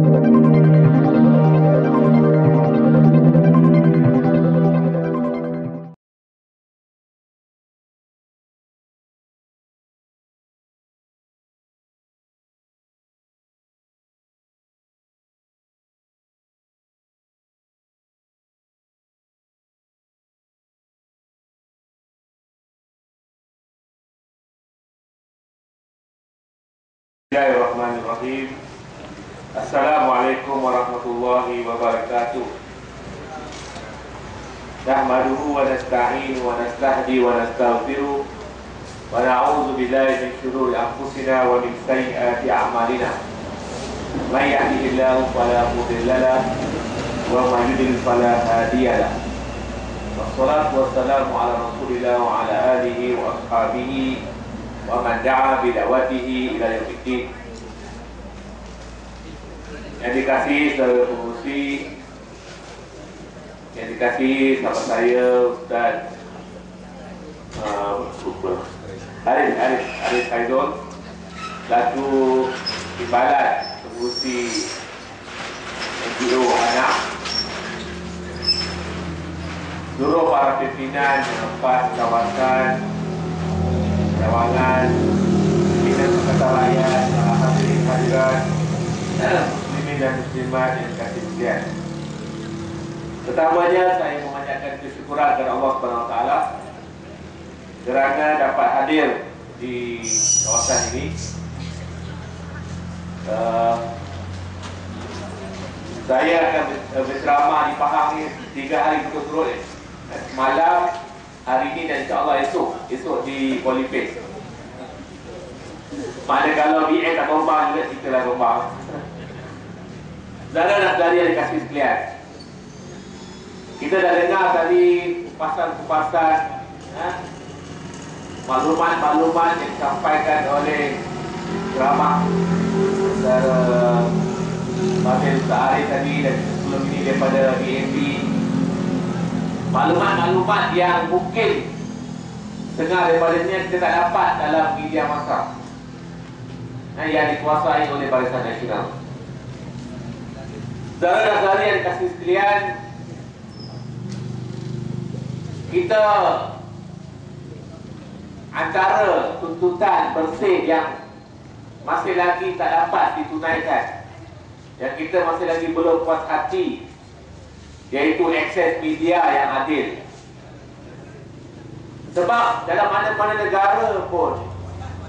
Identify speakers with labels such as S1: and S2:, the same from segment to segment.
S1: Bismillahirrahmanirrahim. Assalamualaikum warahmatullahi wabarakatuh. Nahmaduhu wa nasta'inu wa nastahdi wa nastaghfiruh wa na'udzu billahi min shururi anfusina wa min sayyiati a'malina. May yahdihillahu fala mudilla lahu wa may yudlil fala hadiya lahu. Wassalatu wassalamu ala Rasulillah wa ala alihi wa ashabihi wa man da'a bida'watihi ila yaumiddin. Yang dikasihi saudara pengurusi, yang dikasihi sahabat saya Ustaz Arif Haidul selaku Timbalan pengurusi NGO Anak, seluruh para pimpinan empat kawasan cawangan, pimpinan Pakatan Rakyat, hadirin hadirat muslimin dan muslimat yang dikasihi sekalian. Pertamanya saya memanjatkan kesyukuran kepada Allah Subhanahu Wa Taala kerana dapat hadir di kawasan ini. Saya akan berceramah di Pahang ni 3 hari berturut-turut. Malam, hari ini dan insyaAllah esok di Polipes. Mana kalau BN tak gombang juga, kita lah gombang. Saudara dan saudari yang dikasih sekalian, kita dah dengar tadi kupasan-kupasan maklumat-maklumat yang disampaikan oleh ceramah saudara Fadil Sa'ari tadi dan sebelum ini daripada BNB. Maklumat-maklumat yang mungkin setengah daripadanya kita tak dapat dalam media massa yang dikuasai oleh Barisan Nasional. Saudara dan saudari yang dikasih sekalian, kita antara tuntutan bersih yang masih lagi tak dapat ditunaikan, yang kita masih lagi belum puas hati, yaitu akses media yang adil. Sebab dalam mana-mana negara pun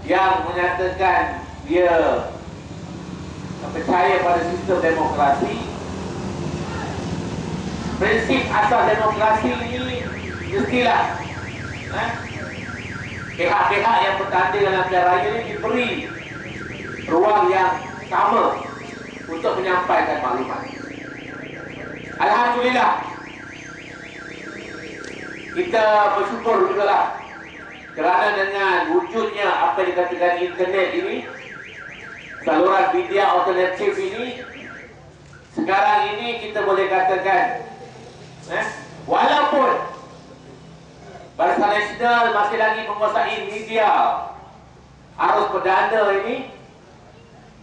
S1: yang menyatakan dia percaya pada sistem demokrasi, prinsip asas demokrasi ini mestilah pihak-pihak yang bertanding dalam pilihan raya ini diberi ruang yang sama untuk menyampaikan maklumat. Alhamdulillah, kita bersyukur juga lah kerana dengan wujudnya apa yang dikatakan internet ini, saluran media alternatif ini, sekarang ini kita boleh katakan walaupun Barisan Nasional masih lagi menguasai media arus perdana ini,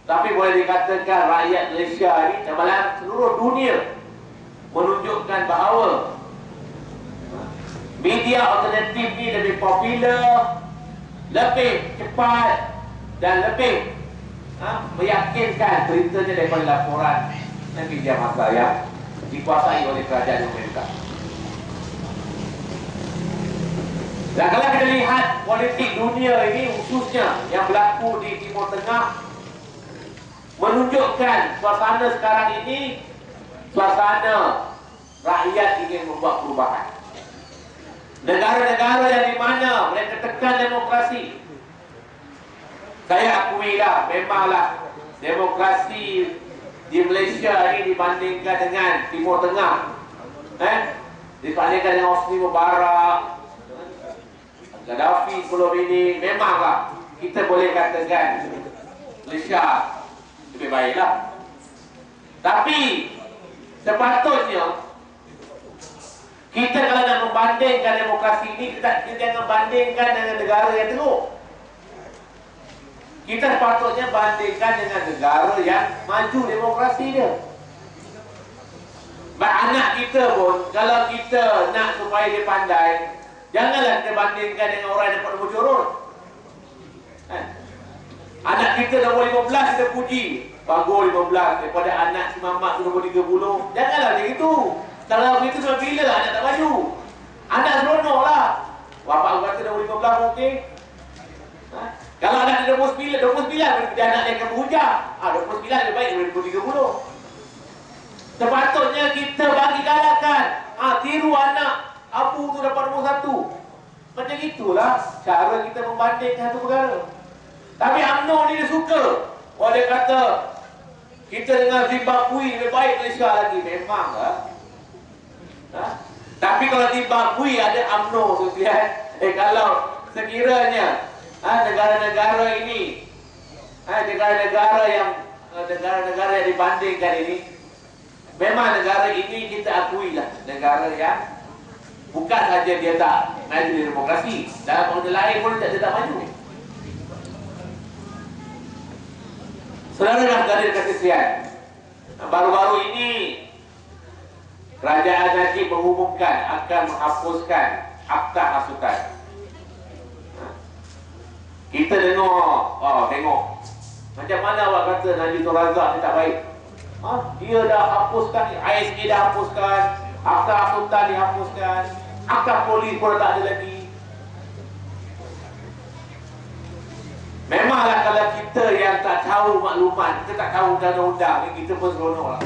S1: tapi boleh dikatakan rakyat Malaysia ini dalam seluruh dunia menunjukkan bahawa media alternatif ini lebih popular, lebih cepat dan lebih meyakinkan beritanya daripada laporan media massa yang dikuasai oleh kerajaan Amerika. Dan kalau kita lihat politik dunia ini, khususnya yang berlaku di Timur Tengah, menunjukkan suasana sekarang ini suasana rakyat ingin membuat perubahan. Negara-negara yang di mana mereka tekan demokrasi, saya akuilah memanglah demokrasi di Malaysia ini dibandingkan dengan Timur Tengah, dibandingkan dengan Hosni Mubarak, Gaddafi sebelum ini, memanglah kita boleh katakan Malaysia lebih baiklah. Tapi sepatutnya kita kalau nak membandingkan demokrasi ini, kita jangan bandingkan dengan negara yang teruk. Kita sepatutnya bandingkan dengan negara yang maju demokrasi dia. Anak kita pun, kalau kita nak supaya dia pandai, janganlah kita bandingkan dengan orang yang dapat nombor curut. Anak kita nombor 15 kita puji, bagus 15 daripada anak si mamak tu nombor 30. Janganlah dia gitu. Kalau begitu sampai bila anak tak maju? Anak seronok lah. Bapak kata nombor 15 okey. Kalau anak dia nombor 9 dia anak yang akan berhujah. 29 lebih baik daripada nombor 30. Sepatutnya kita bagi galakan. Tiru anak Abu tu dapat nombor 1. Macam itulah cara kita membandingkan satu perkara. Tapi UMNO ni dia suka. Dia kata kita dengan Zimbabwe lebih baik Malaysia lagi. Memang lah. Tapi kalau Zimbabwe ada UMNO tu lihat. Kalau sekiranya negara-negara ini negara-negara yang dibandingkan ini, memang negara ini kita akui lah negara yang bukan saja dia tak maju di demokrasi, dalam benda lain pun dia tak maju. Saudara dari kesesian, baru-baru ini Kerajaan Najib mengumumkan akan menghapuskan akta hasutan. Kita tengok macam mana awak kata Najib Tun Razak ni tak baik. Dia dah hapuskan, ISA dah hapuskan, akta hasutan dihapuskan, akta polis pun tak ada lagi. Memanglah kalau kita yang tak tahu maklumat, kita tak tahu undang-undang ni, kita pun seronok lah.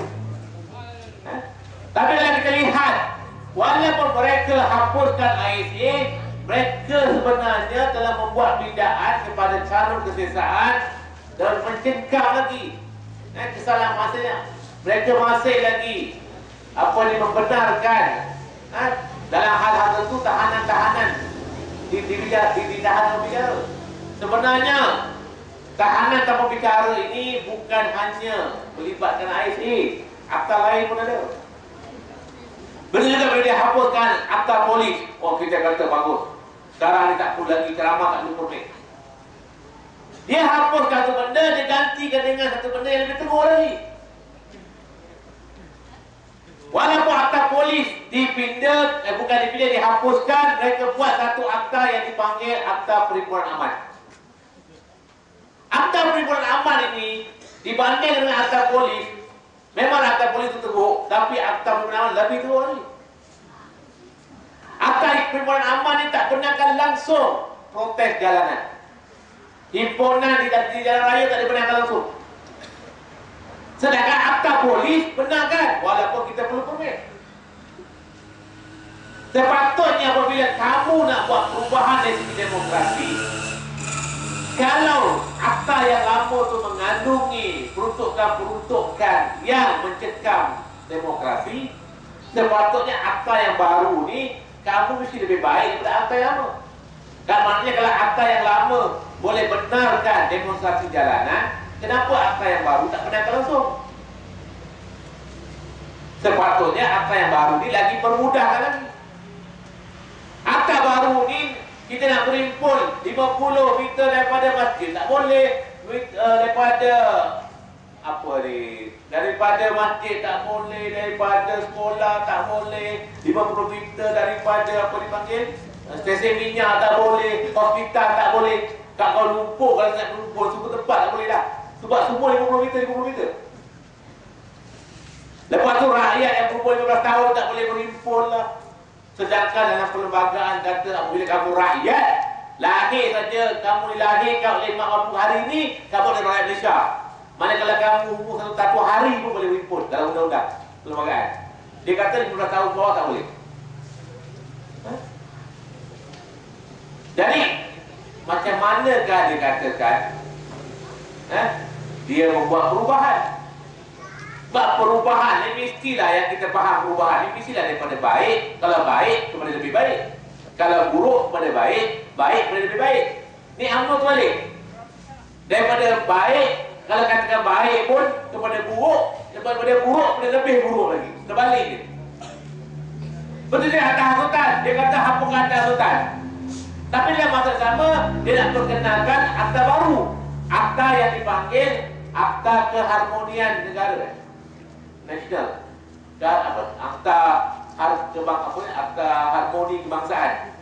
S1: Tapi kalau kita lihat, walaupun mereka hapuskan ISA, mereka sebenarnya telah membuat bidaan kepada calon kesesaan dan mencengkam lagi. Kesalahan masanya, mereka masih lagi membenarkan dalam hal-hal tertentu tahanan-tahanan di tahanan bicara. Sebenarnya tahanan tanpa bicara ini bukan hanya melibatkan ISA, akta lain pun ada. Benar juga bila dia hapuskan akta polis. Kita kata bagus. Sekarang ni tak perlu lagi ceramah kat lumpur ni. Dia hapuskan satu benda, dia gantikan dengan satu benda yang lebih teruk lagi. Walaupun akta polis dihapuskan, mereka buat satu akta yang dipanggil akta perhimpunan aman. Akta perhimpunan aman ini dibanding dengan akta polis, memang akta polis itu teruk, tapi akta perhimpunan aman lebih teruk lagi. Akta perhimpunan aman ini tak benarkan langsung protes jalanan. Himpunan di jalan raya tak dibenarkan langsung. Sedangkan akta polis benarkan, walaupun kita perlu permit. Sepatutnya apabila kamu nak buat perubahan dari segi demokrasi, kalau akta yang lama itu mengandungi peruntukan-peruntukan yang mencekam demokrasi, sepatutnya akta yang baru ni kamu mesti lebih baik daripada akta yang lama. Dan maknanya kalau akta yang lama boleh benarkan demonstrasi jalanan, kenapa akta yang baru tak benarkan langsung? Sepatutnya akta yang baru ni lagi permudahkan lagi. Akta baru ni kita nak berimpun 50 meter daripada masjid tak boleh, daripada masjid tak boleh, daripada sekolah tak boleh, 50 meter daripada stesen minyak tak boleh, hospital tak boleh. Kat Kuala Lumpur kalau nak berumpun semua tempat tak boleh dah, sebab semua 50 meter. Lepas tu rakyat yang berumur 15 tahun tak boleh berimpun lah. Sedangkan dalam perlembagaan kata apabila kamu rakyat, lahir saja, kamu dilahirkan oleh mak bapak hari ini, kamu adalah rakyat Malaysia. Manakala kamu umur satu hari pun boleh berimpun dalam undang-undang perlembagaan. Dia kata 15 tahun bawah tak boleh. Jadi macam manakah dia katakan dia membuat perubahan? Sebab perubahan ni mestilah yang kita faham, perubahan ni mestilah daripada baik. Kalau baik kepada lebih baik, kalau buruk kepada baik, baik kepada lebih baik. Ni UMNO terbalik. Daripada baik, kalau katakan baik pun kepada buruk, daripada buruk kepada lebih buruk lagi. Terbalik dia. Betul dia akta hasutan, dia kata hapuskan akta hasutan. Tapi dalam masa sama dia nak perkenalkan akta baru. Akta yang dipanggil Akta Keharmonian Negara Nasional. Akta Akta Harmoni Kebangsaan.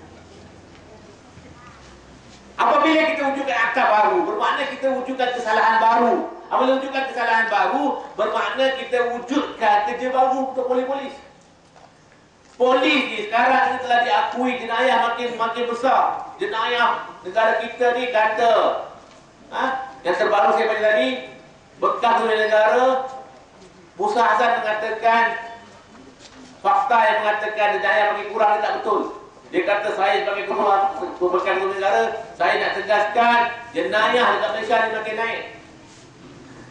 S1: Apabila kita wujudkan akta baru, bermakna kita wujudkan kesalahan baru. Apabila wujudkan kesalahan baru, bermakna kita wujudkan kerja baru untuk polis. Polis ni sekarang ini telah diakui jenayah makin besar. Jenayah negara kita ni kata, yang terbaru saya baca tadi, bekas oleh negara, Musa Hasan mengatakan fakta yang mengatakan jenayah makin kurang ni tak betul. Dia kata saya sebagai ketua bekas negara, saya nak tegaskan jenayah dekat Malaysia ni makin naik.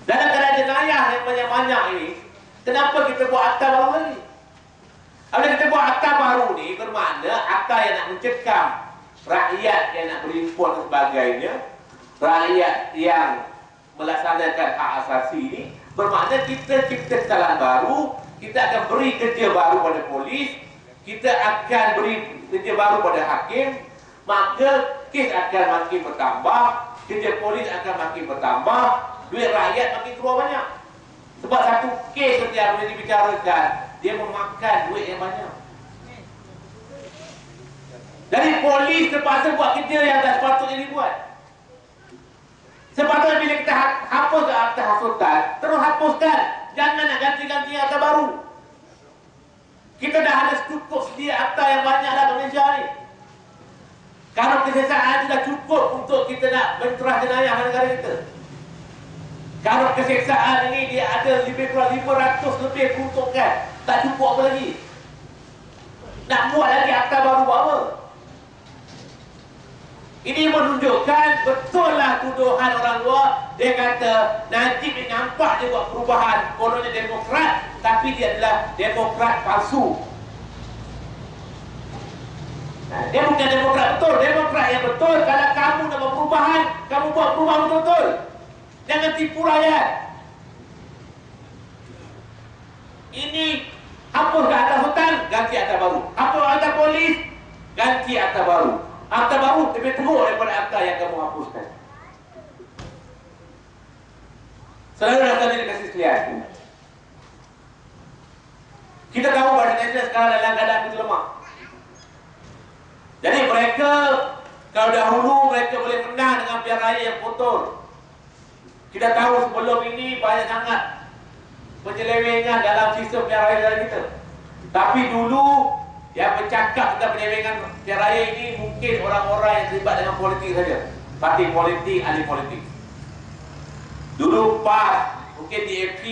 S1: Dalam keadaan jenayah yang banyak-banyak ini, kenapa kita buat akta baru lagi? Apabila kita buat akta baru ni, bermakna akta yang nak mencekam rakyat yang nak berimpun dan sebagainya, rakyat yang melaksanakan hak asasi ini, bermakna kita cipta kesalahan baru, kita akan beri kerja baru pada polis, kita akan beri kerja baru pada hakim, maka kes akan makin bertambah, kerja polis akan makin bertambah, duit rakyat makin keluar banyak. Sebab satu kes seperti yang boleh dibicarakan, dia memakan duit yang banyak. Jadi polis terpaksa buat kerja yang tak sepatutnya dibuat. Sepatutnya bila kita hapus akta hasutan, terus hapuskan. Jangan nak ganti-ganti akta baru. Kita dah ada cukup sedia akta yang banyak dalam Malaysia ni. Kalau keseksaan sudah cukup untuk kita nak menterah jenayah negara kita. Kalau keseksaan ini dia ada lebih kurang 500 lebih peruntukan, tak cukup apa lagi? Nak buat lagi akta baru buat apa? Ini menunjukkan betul lah tuduhan orang luar. Dia kata Najib ni nampak dia buat perubahan, kononnya demokrat, tapi dia adalah demokrat palsu. Dia bukan demokrat betul. Demokrat yang betul, kalau kamu nak buat perubahan, kamu buat perubahan betul-betul. Jangan tipu rakyat. Ini hapus ke akta hutan, ganti akta baru. Hapus akta polis, ganti akta baru. Akta baru lebih teruk daripada akta yang kamu hapuskan. Saudara dan dikasih sekalian, kita tahu bahawa Malaysia sekarang dalam keadaan begitu lemah. Jadi mereka, kalau dahulu mereka boleh menang dengan pilihan raya yang kotor. Kita tahu sebelum ini banyak sangat penyelewengan dalam sistem pilihan raya negara kita. Tapi dulu yang bercakap tentang penyelewengan pilihan raya ini mungkin orang-orang yang terlibat dengan politik saja. Parti politik, ahli politik. Dulu PAS, mungkin DAP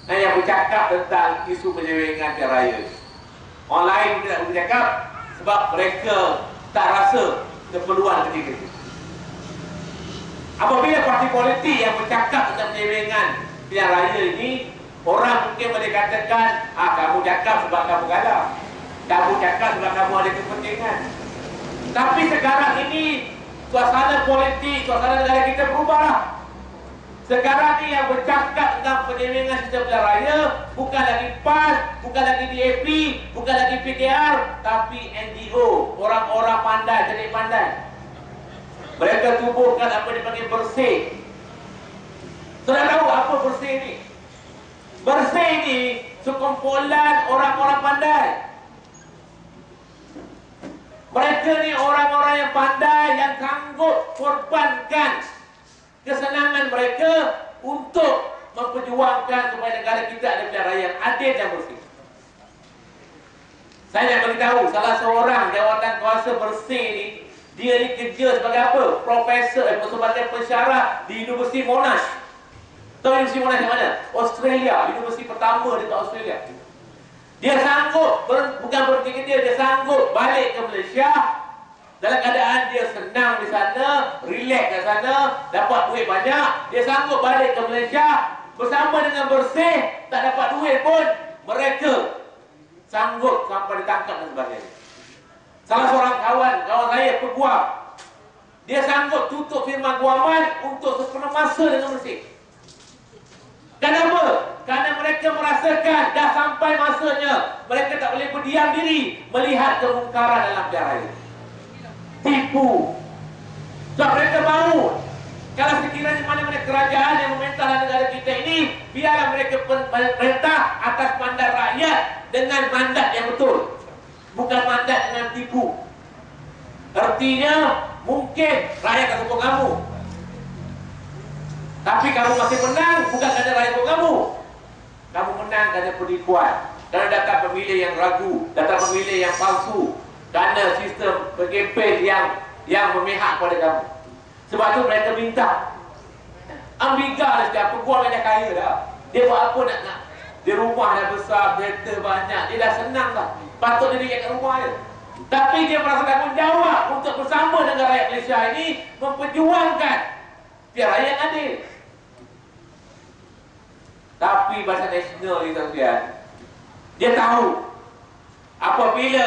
S1: yang bercakap tentang isu penyelewengan pilihan raya. Orang lain tidak bercakap sebab mereka tak rasa keperluan ketika itu. Apabila parti politik yang bercakap tentang penyelewengan pilihan raya ini, orang mungkin boleh katakan, kamu cakap sebab kamu kalah, kamu cakap sebab kamu ada kepentingan. Tapi sekarang ini suasana politik, suasana negara kita berubahlah. Sekarang ni yang bercakap tentang penyelewengan sistem pilihan raya bukan lagi PAS, bukan lagi DAP, bukan lagi PKR, tapi NGO, orang-orang pandai, cerdik pandai. Mereka tubuhkan apa dipanggil bersih. Sudah tahu apa bersih ni? Bersih ni sekumpulan orang-orang pandai. Mereka ni orang-orang yang pandai, yang sanggup korbankan kesenangan mereka untuk memperjuangkan supaya negara kita ada pilihan raya yang adil dan bersih. Saya nak beritahu, salah seorang jawatan kuasa bersih ni, dia ni kerja sebagai apa? Profesor, sebagai pensyarah di Universiti Monash. Tahu Universiti Monash yang mana? Australia, universiti pertama di Australia. Dia sanggup, bukan berhenti kerja, dia sanggup balik ke Malaysia. Dalam keadaan dia senang di sana, relax di sana, dapat duit banyak, dia sanggup balik ke Malaysia bersama dengan bersih, tak dapat duit pun, mereka sanggup sampai ditangkap dan sebagainya. Salah seorang kawan saya peguam, dia sanggup tutup firma guaman untuk sepenuh masa dengan bersih. Kenapa? Kerana mereka merasakan dah sampai masanya mereka tak boleh berdiam diri melihat kemungkaran dalam pilihan raya. Tipu. Sebab mereka mahu Kalau sekiranya mana-mana kerajaan yang memerintah negara kita ini, biarlah mereka perintah atas mandat rakyat dengan mandat yang betul, bukan mandat dengan tipu. Artinya mungkin rakyat akan sokong kamu, tapi kamu masih menang bukan kerana rakyat sokong kamu. Kamu menang kerana penipuan, kerana data pemilih yang ragu, data pemilih yang palsu, kerana sistem kempen yang memihak pada kamu. Sebab tu mereka minta Amiga dah setiap peguam yang dah kaya dah. Dia buat apa nak dia rumah dah besar, kereta banyak, dia dah senang dah. Patut dia kat rumah dia. Tapi dia merasa tanggungjawab untuk bersama dengan rakyat Malaysia ini memperjuangkan biar rakyat adil. Tapi bahasa nasional ni tuan-tuan, dia tahu apabila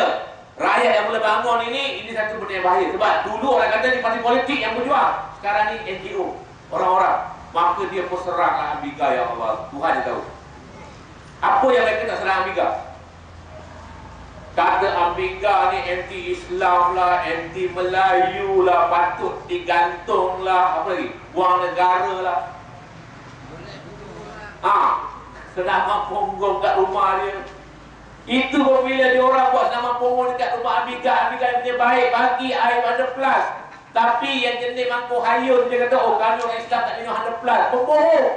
S1: rakyat yang mula bangun ini satu benda yang bahaya. Sebab dulu orang kata ni parti politik yang berjuang, sekarang ni NGO, orang-orang. Maka dia berseranglah Amiga, ya Allah. Tuhan dia tahu apa yang mereka nak serang Amiga. Kata Amiga ni anti-Islam lah, anti Melayu lah, patut digantung lah, apa lagi, buang negara lah. Senama punggung kat rumah dia. Itu bila dia orang buat senama punggung dekat rumah Amiga, Amiga yang punya baik, bagi air 100 plus. Tapi yang jenis mangkuk hayun, dia kata, oh kami orang Islam tak minum 100 plus. Pembohong.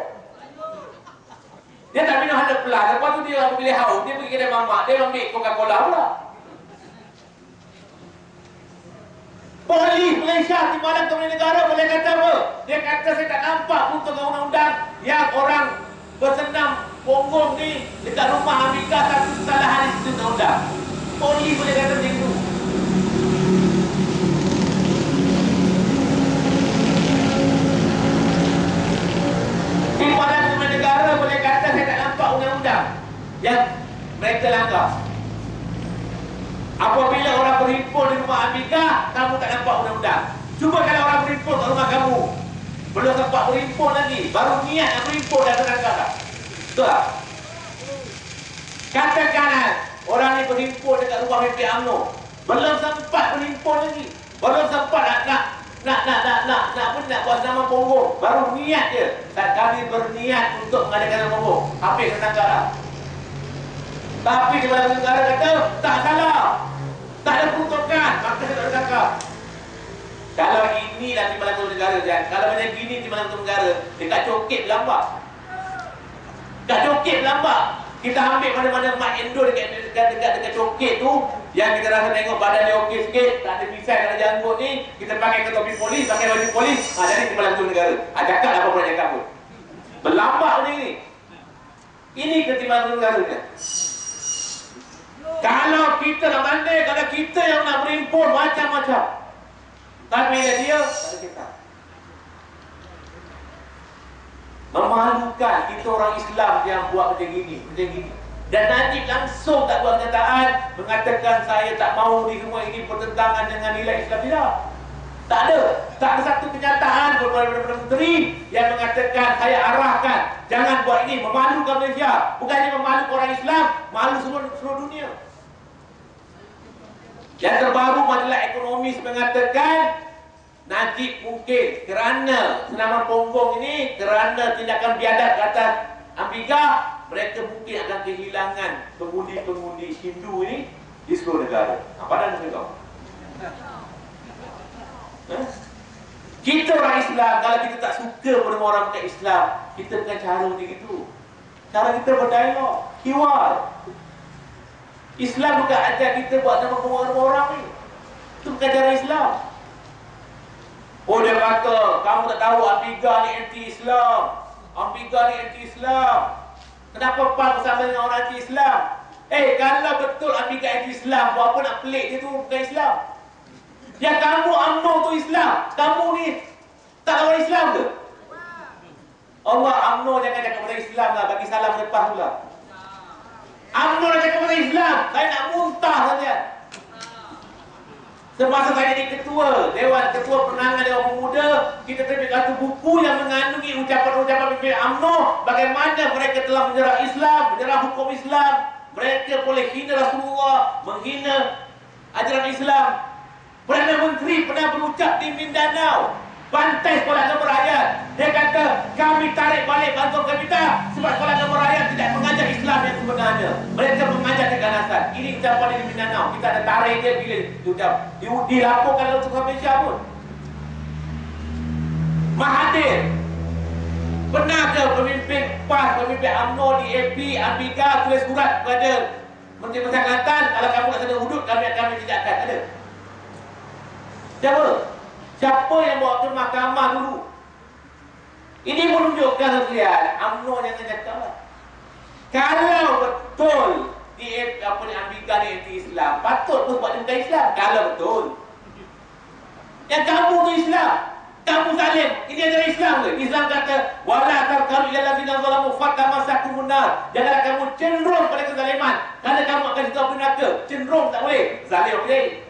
S1: Dia tak minum 100 plus. Lepas tu dia orang pilih haus, dia pergi kedai mamak, dia ambil Coca-Cola pula. Polis Malaysia Timbalan Kementerian Negara boleh kata apa? Dia kata saya tak nampak untuk undang-undang yang orang bersenam punggung ni dekat rumah Amiga satu kesalahan itu undang-undang. Polis boleh kata macam tu. Timbalan Kementerian Negara boleh kata saya tak nampak undang-undang yang mereka langgar. Apabila orang berhimpun di rumah Amiga, kamu tak nampak undang-undang. Cuba kalau orang berhimpun kat rumah kamu, belum sempat berhimpun lagi, baru niat nak berhimpun dah teranggar dah. Betul tak? Katakanlah orang ni berhimpun dekat rumah MP UMNO, belum sempat berhimpun lagi, belum sempat nak buat nama punggung, baru niat je. Dan kami berniat untuk mengadakan nama punggung, habis teranggar dah. Tapi Timbalan Negara kata tak salah, tak ada peruntukan, maka saya tak bercakap. Kalau inilah Timbalan Negara, kalau macam gini Timbalan Negara, dekat Cokit berlambak. Dekat Cokit berlambak. Kita ambil mana-mana mak Indo dekat Cokit tu, yang kita rasa tengok badan dia okey sikit, tak ada pisau, tak ada janggut ni, kita pakai ke topi polis, pakai baju polis, jadi Timbalan Negara. Cakap apa pun nak cakap pun. Berlambak ni. Ini ke Timbalan Negara ni. Kalau kita nak mandai, kalau kita yang nak berimpun macam-macam, tapi dia tak ada kita. Memalukan kita orang Islam yang buat macam gini. Dan Najib langsung tak buat kenyataan mengatakan saya tak mahu ni semua ini bertentangan dengan nilai Islam. Tak ada satu kenyataan daripada Perdana Menteri yang mengatakan saya arahkan jangan buat ini, memalukan Malaysia. Bukannya memalukan orang Islam, malu seluruh dunia. Yang terbaru Majalah Ekonomis mengatakan Najib mungkin kerana senaman punggung ini, kerana tindakan biadab kata Amiga, mereka mungkin akan kehilangan pengundi-pengundi Hindu ini di seluruh negara. Apa dah nak kau? Kita orang Islam, kalau kita tak suka pada orang bukan Islam, kita bukan cara macam itu. Cara kita berdialog, hiwar. Islam bukan ajar kita buat nama penguasa orang ni. Itu bukan cara Islam. Oh dia kata, kamu tak tahu Amiga ni anti-Islam. Amiga ni anti-Islam. Kenapa PAN bersama dengan orang anti-Islam? Kalau betul Amiga anti-Islam, buat apa nak pelik dia tu bukan Islam? Yang kamu UMNO tu Islam, kamu ni tak orang Islam ke? Allah, UMNO jangan cakap pada Islam lah, bagi salam lepas pula. UMNO dah cakap pada Islam, saya nak muntah saja. Semasa saya jadi ketua penangan Dewan Pemuda, kita terbit satu buku yang mengandungi ucapan-ucapan pimpinan UMNO bagaimana mereka telah menyerang Islam, menyerang hukum Islam, mereka boleh hina Rasulullah, menghina ajaran Islam. Perdana Menteri pernah berucap di Mindanao, bantai sekolah agama rakyat. Dia kata kami tarik balik bantuan kita sebab sekolah agama rakyat tidak mengajar Islam yang sebenarnya. Mereka mengajar keganasan. Ini ucapan di Mindanao. Kita ada tarik dia bila diucap. Dilaporkan oleh Tuan Malaysia pun. Mahathir. Pernah ke pemimpin PAS, pemimpin UMNO di AP, Ambika tulis surat kepada Menteri Pertahanan, kalau kamu nak kena hudud, kami akan menjejakkan. Ada? Siapa? Siapa yang bawa ke mahkamah dulu? Ini menunjukkan sekalian, UMNO jangan cakap lah. Kalau betul di Ambika ni anti-Islam, patut pun buat dia bukan Islam. Kalau betul. Yang kamu tu Islam, kamu zalim. Ini adalah Islam ke? Islam kata, wala tarkanu ila allazina zalamu fatamasakumun nar. Janganlah kamu cenderung pada kezaliman, kerana kamu akan jatuh api neraka. Cenderung tak boleh. Zalim apa lagi?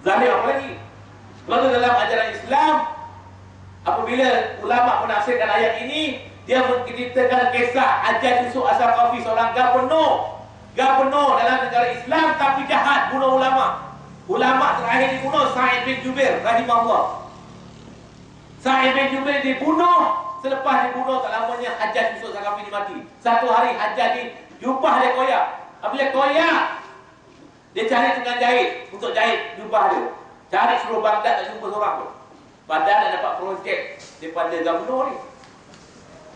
S1: Zalim apa lagi? Lalu dalam ajaran Islam, apabila ulama menafsirkan ayat ini, dia menceritakan kisah Hajjaj Yusuf As-Saqafi, seorang gubernur dalam negara Islam tapi jahat, bunuh ulama. Ulama terakhir dibunuh Sa'id bin Jubair rahimahullah. Sa'id bin Jubair dibunuh, selepas dibunuh tak lamanya Hajjaj Yusuf As-Saqafi mati. Satu hari Hajjaj di jubah dia koyak. Apabila koyak, dia cari tukang jahit untuk jahit jubah dia. Cari seluruh Baghdad tak jumpa seorang pun. Padahal dah dapat projek daripada gubernur ni.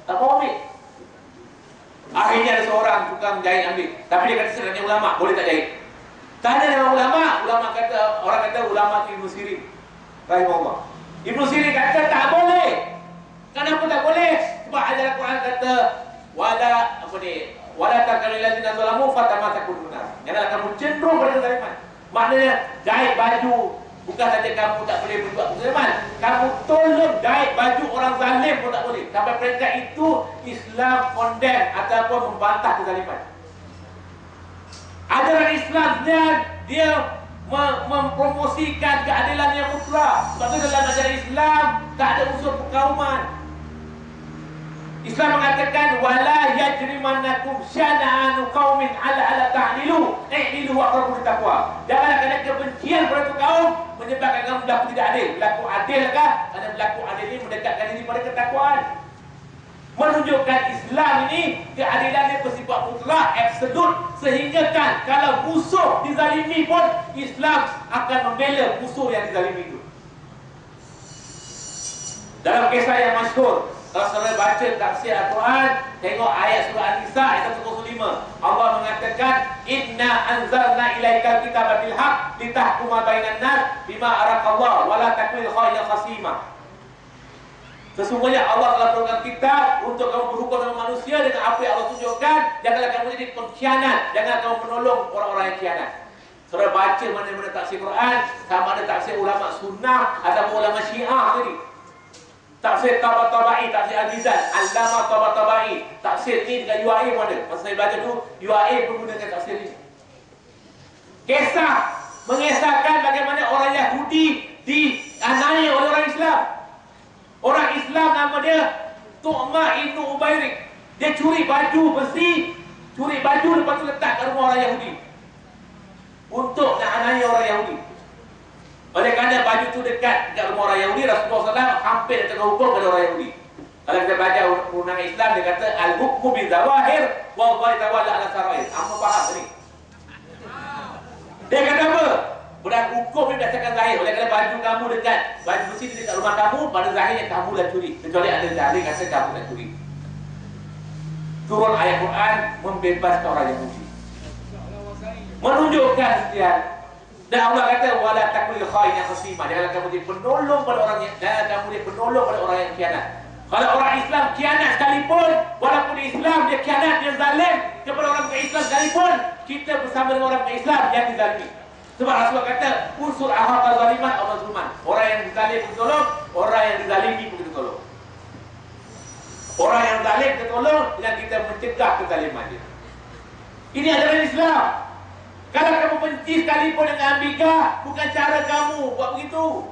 S1: Tak mau ambil. Akhirnya ada seorang tukang jahit ambil. Tapi dia kata sebenarnya ulama, boleh tak jahit? Tanya dengan ulama, orang kata ulama Ibn Sirin rahimahullah. Ibn Sirin kata tak boleh. Kenapa tak boleh? Sebab ajaran Quran kata wala takallil ladzina zalamu fatamasakum benar. Janganlah kamu cenderung pada kezaliman. Maknanya jahit baju bukan saja kamu tak boleh berbuat kezaliman, kamu tolong jahit baju orang zalim pun tak boleh. Sampai peringkat itu Islam condemn ataupun membantah kezaliman. Ajaran Islam dia mempromosikan keadilan yang mutlak. Sebab itu dalam ajaran Islam tak ada unsur perkauman. Islam mengatakan wala yajrimannakum syana'anu qaumin ala ta'dilu i'dilu wa aqrabu littaqwa. Janganlah kerana kebencian pada satu kaum menyebabkan kamu berlaku tidak adil. Berlaku adilkah? Kerana berlaku adil ini mendekatkan diri pada ketakwaan. Menunjukkan Islam ini keadilan dia bersifat mutlak, absolut, sehingga kan kalau musuh dizalimi pun Islam akan membela musuh yang dizalimi itu. Dalam kisah yang masyhur, kalau saudara baca tafsir Al-Quran, tengok ayat surah An-Nisa ayat 105. Allah mengatakan, "Inna anzalna ilaikal kitaba bil haqq litahkuma bainan nas bima araqallah wa la takul khayyan khasima." Sesungguhnya Allah telah turunkan kitab untuk kamu berhukum dengan manusia dengan apa yang Allah tunjukkan. Janganlah kamu jadi pengkhianat, janganlah kamu menolong orang-orang yang khianat. Saudara baca mana-mana tafsir Quran, sama ada tafsir ulama sunnah ataupun ulama Syiah tadi. Tafsir Tabatabai, tafsir Al-Mizan, Al-Lama Tabatabai. Tafsir ni dengan UAE pun ada. Masa saya belajar dulu, UAE pun gunakan tafsir ini. Kisah mengisahkan bagaimana orang Yahudi dianiaya oleh orang Islam. Orang Islam nama dia Tu'ma Ibn Ubairik. Dia curi baju besi, curi baju lepas tu letak kat rumah orang Yahudi untuk nak aniaya orang Yahudi. Oleh kerana baju tu dekat rumah orang Yahudi, Rasulullah SAW hampir nak hukum kepada orang Yahudi. Kalau kita belajar perundangan Islam, dia kata al-hukmu bil zawahir wa Allah tawalla ala sarair. Apa faham ni? Dia kata apa? Berdak hukum ni berdasarkan zahir. Oleh kerana baju kamu dekat, baju besi ni dekat rumah kamu, pada zahirnya kamu dah curi. Kecuali ada dalil kata kamu dah curi. Turun ayat Quran membebaskan orang Yahudi. Menunjukkan sekian. Dan Allah kata wala takul khayyan khasima. Janganlah kamu jadi penolong pada orang yang khianat. Kalau orang Islam khianat sekalipun, walaupun Islam dia khianat, dia zalim kepada orang Islam sekalipun, kita bersama dengan orang Islam yang dizalimi. Sebab Rasulullah kata unsur ahaq zaliman atau mazluman. Orang yang dizalim kita tolong, orang yang dizalimi pun kita tolong. Orang yang zalim kita tolong dengan kita mencegah kezaliman dia. Ini adalah Islam. Kalau kamu benci sekalipun dengan Ambika, bukan cara kamu buat begitu.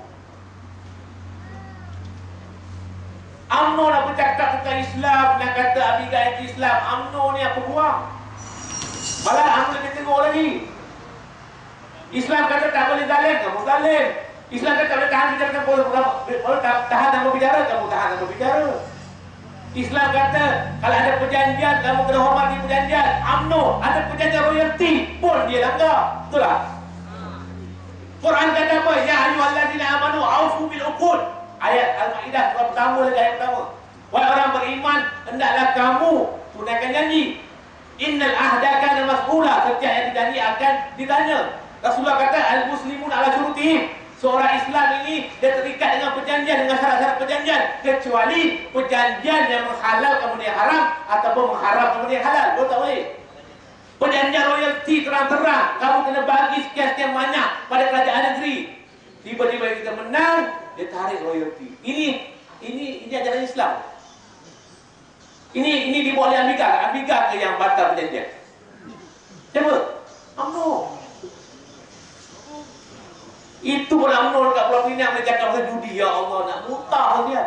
S1: UMNO nak bercakap tentang Islam, nak kata Ambika anti-Islam. UMNO ni apa buang? Malah UMNO lebih tengok lagi. Islam kata tak boleh zalim, kamu zalim. Islam kata boleh tahan bicara, boleh tahan dan berbicara, kamu tahan dan berbicara. Islam kata kalau ada perjanjian kamu kena hormati perjanjian. UMNO ada perjanjian royalty pun dia langgar. Betul tak? Quran kata apa? Ya ayyuhallazina amanu aufu bil uqud. Ayat Al-Maidah surah pertama lagi ayat pertama. Wahai orang beriman, hendaklah kamu tunaikan janji. Innal ahda kana mas'ula. Setiap yang dijanji akan ditanya. Rasulullah kata al-muslimun ala syurutihim. Seorang Islam ini dia terikat dengan perjanjian, dengan syarat-syarat perjanjian, kecuali perjanjian yang menghalalkan benda yang haram ataupun mengharamkan benda yang halal. Betul tak boleh? Perjanjian royalty terang-terang, kamu kena bagi sekian-sekian banyak pada kerajaan negeri. Tiba-tiba kita menang, dia tarik royalty. Ini ajaran Islam. Ini dibuat oleh Amerika. Amerika ke yang batal perjanjian? Siapa? UMNO. Itu pun UMNO dekat Pulau Pinang dia cakap pasal judi. Ya Allah, nak mutah dia.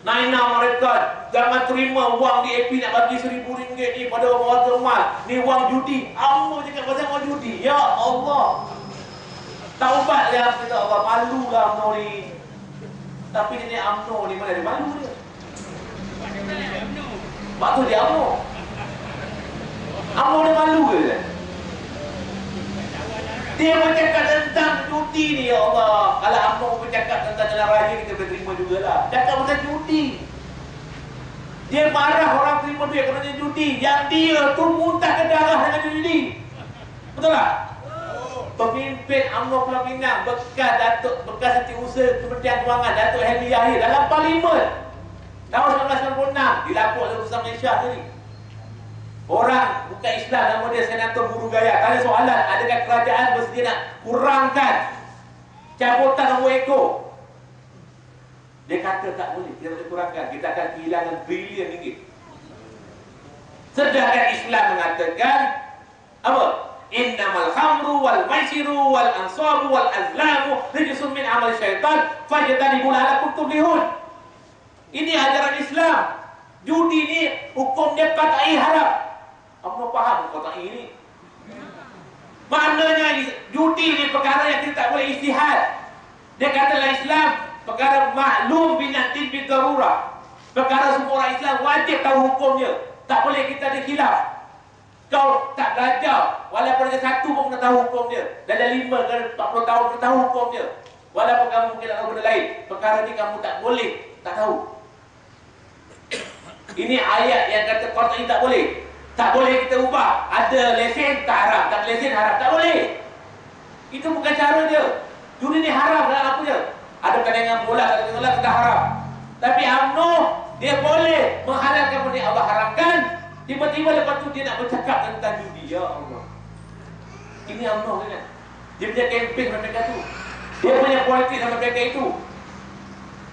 S1: Naina mereka jangan terima wang di AP nak bagi RM1,000 ni pada warga emas. Ni wang judi. UMNO cakap pasal wang judi. Ya Allah. Taubatlah kita Allah. Malulah UMNO ni. Tapi ni UMNO ni mana dia malu dia? Sebab tu dia UMNO. UMNO dia malu ke dia? Dia bercakap tentang judi ni, ya Allah. Kalau UMNO bercakap tentang jalan raya, kita boleh terima jugalah. Cakap pasal judi. Dia marah orang terima duit kerana judi. Yang dia tu muntah ke darah dengan judi. Betul tak? Pemimpin UMNO Pulau Pinang, bekas Setiausaha Kementerian Kewangan, Datuk Henry Yahya dalam parlimen tahun 1996 dilapor oleh Urusan Malaysia tadi. Orang bukan Islam, nama dia Senator Buru Gaya, tanya soalan, adakah kerajaan bersedia nak kurangkan cabutan nombor ekor? Dia kata tak boleh, kita boleh kurangkan, kita akan kehilangan bilion ringgit. Sedangkan Islam mengatakan apa? Innamal khamru wal maisiru wal ansabu wal azlamu rijsun min amal syaitan fajtanibu la'allakum tuflihun. Ini ajaran Islam. Judi ni hukum dia qat'i haram. Apa faham qat'i ini? Maknanya judi ni perkara yang kita tak boleh ijtihad. Dia katalah Islam perkara maklum binatin bidarurah. Perkara semua orang Islam wajib tahu hukumnya. Tak boleh kita ada khilaf. Kau tak belajar, walaupun ada satu pun kena tahu hukum dia. Dah ada 5 ke 40 tahun kena tahu hukum dia. Walaupun kamu mungkin tak tahu benda lain, perkara ni kamu tak boleh tak tahu. Ini ayat yang kata qat'i tak boleh. Tak boleh kita ubah. Ada lesen tak haram, tak lesen haram, tak boleh. Itu bukan cara dia. Judi ni haram dalam apa dia? Ada pertandingan bola, ada bola kita haram. Tapi UMNO dia boleh menghalalkan benda yang Allah haramkan. Tiba-tiba lepas tu dia nak bercakap tentang judi. Ya Allah. Ini UMNO kan? Dia punya kempen sampai mereka tu. Dia punya politik sampai mereka itu.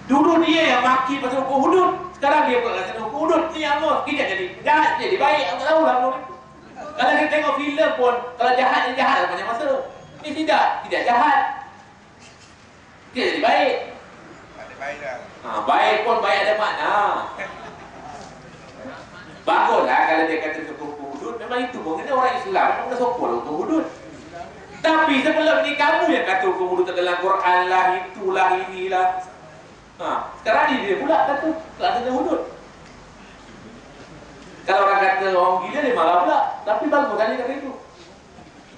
S1: Dulu dia yang maki pasal hukum hudud. Sekarang dia buat kata hukum hudud. Ini UMNO. Kita jadi jahat, jadi baik. Aku tak tahu lah UMNO itu. Kalau kita tengok filem pun, kalau jahat, dia jahat lah banyak masa. Ini tidak jahat. Dia jadi baik.
S2: Ada baik dah.
S1: Baik pun baik ada makna. Baguslah kalau dia kata hukum hudud. Memang itu pun kena orang Islam memang kena sokong hukum hudud. Tapi sebelum ni kamu yang kata hukum hudud dalam Quran lah, itulah, inilah. Sekarang ni dia pula kata tak kena hudud. Kalau orang kata orang gila dia marah pula. Tapi bagus kan dia kata itu.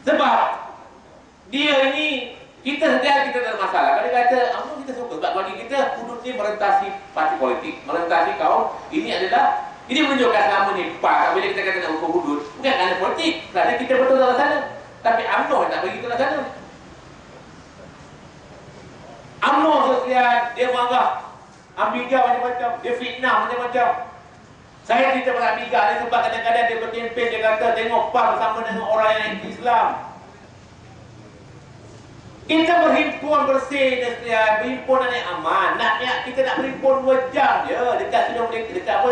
S1: Sebab dia ini kita sedar kita ada masalah. Kalau dia kata apa kita suka sebab bagi kita hudud ni merentasi parti politik, merentasi kaum. Ini menunjukkan selama ni PAS, bila kita kata nak hukum hudud, bukan kerana politik, kerana kita betul dalam sana. Tapi UMNO tak bagi kita dalam sana. UMNO sosial, dia marah Amiga macam-macam, dia fitnah macam-macam. Saya cerita pasal Amiga ni sebab kadang-kadang dia berkempen, dia kata tengok PAS bersama dengan orang yang anti-Islam. Kita berhimpun bersih dan setia, berhimpunan yang aman. Kita nak berhimpun 2 jam je dekat Sidang Merdeka,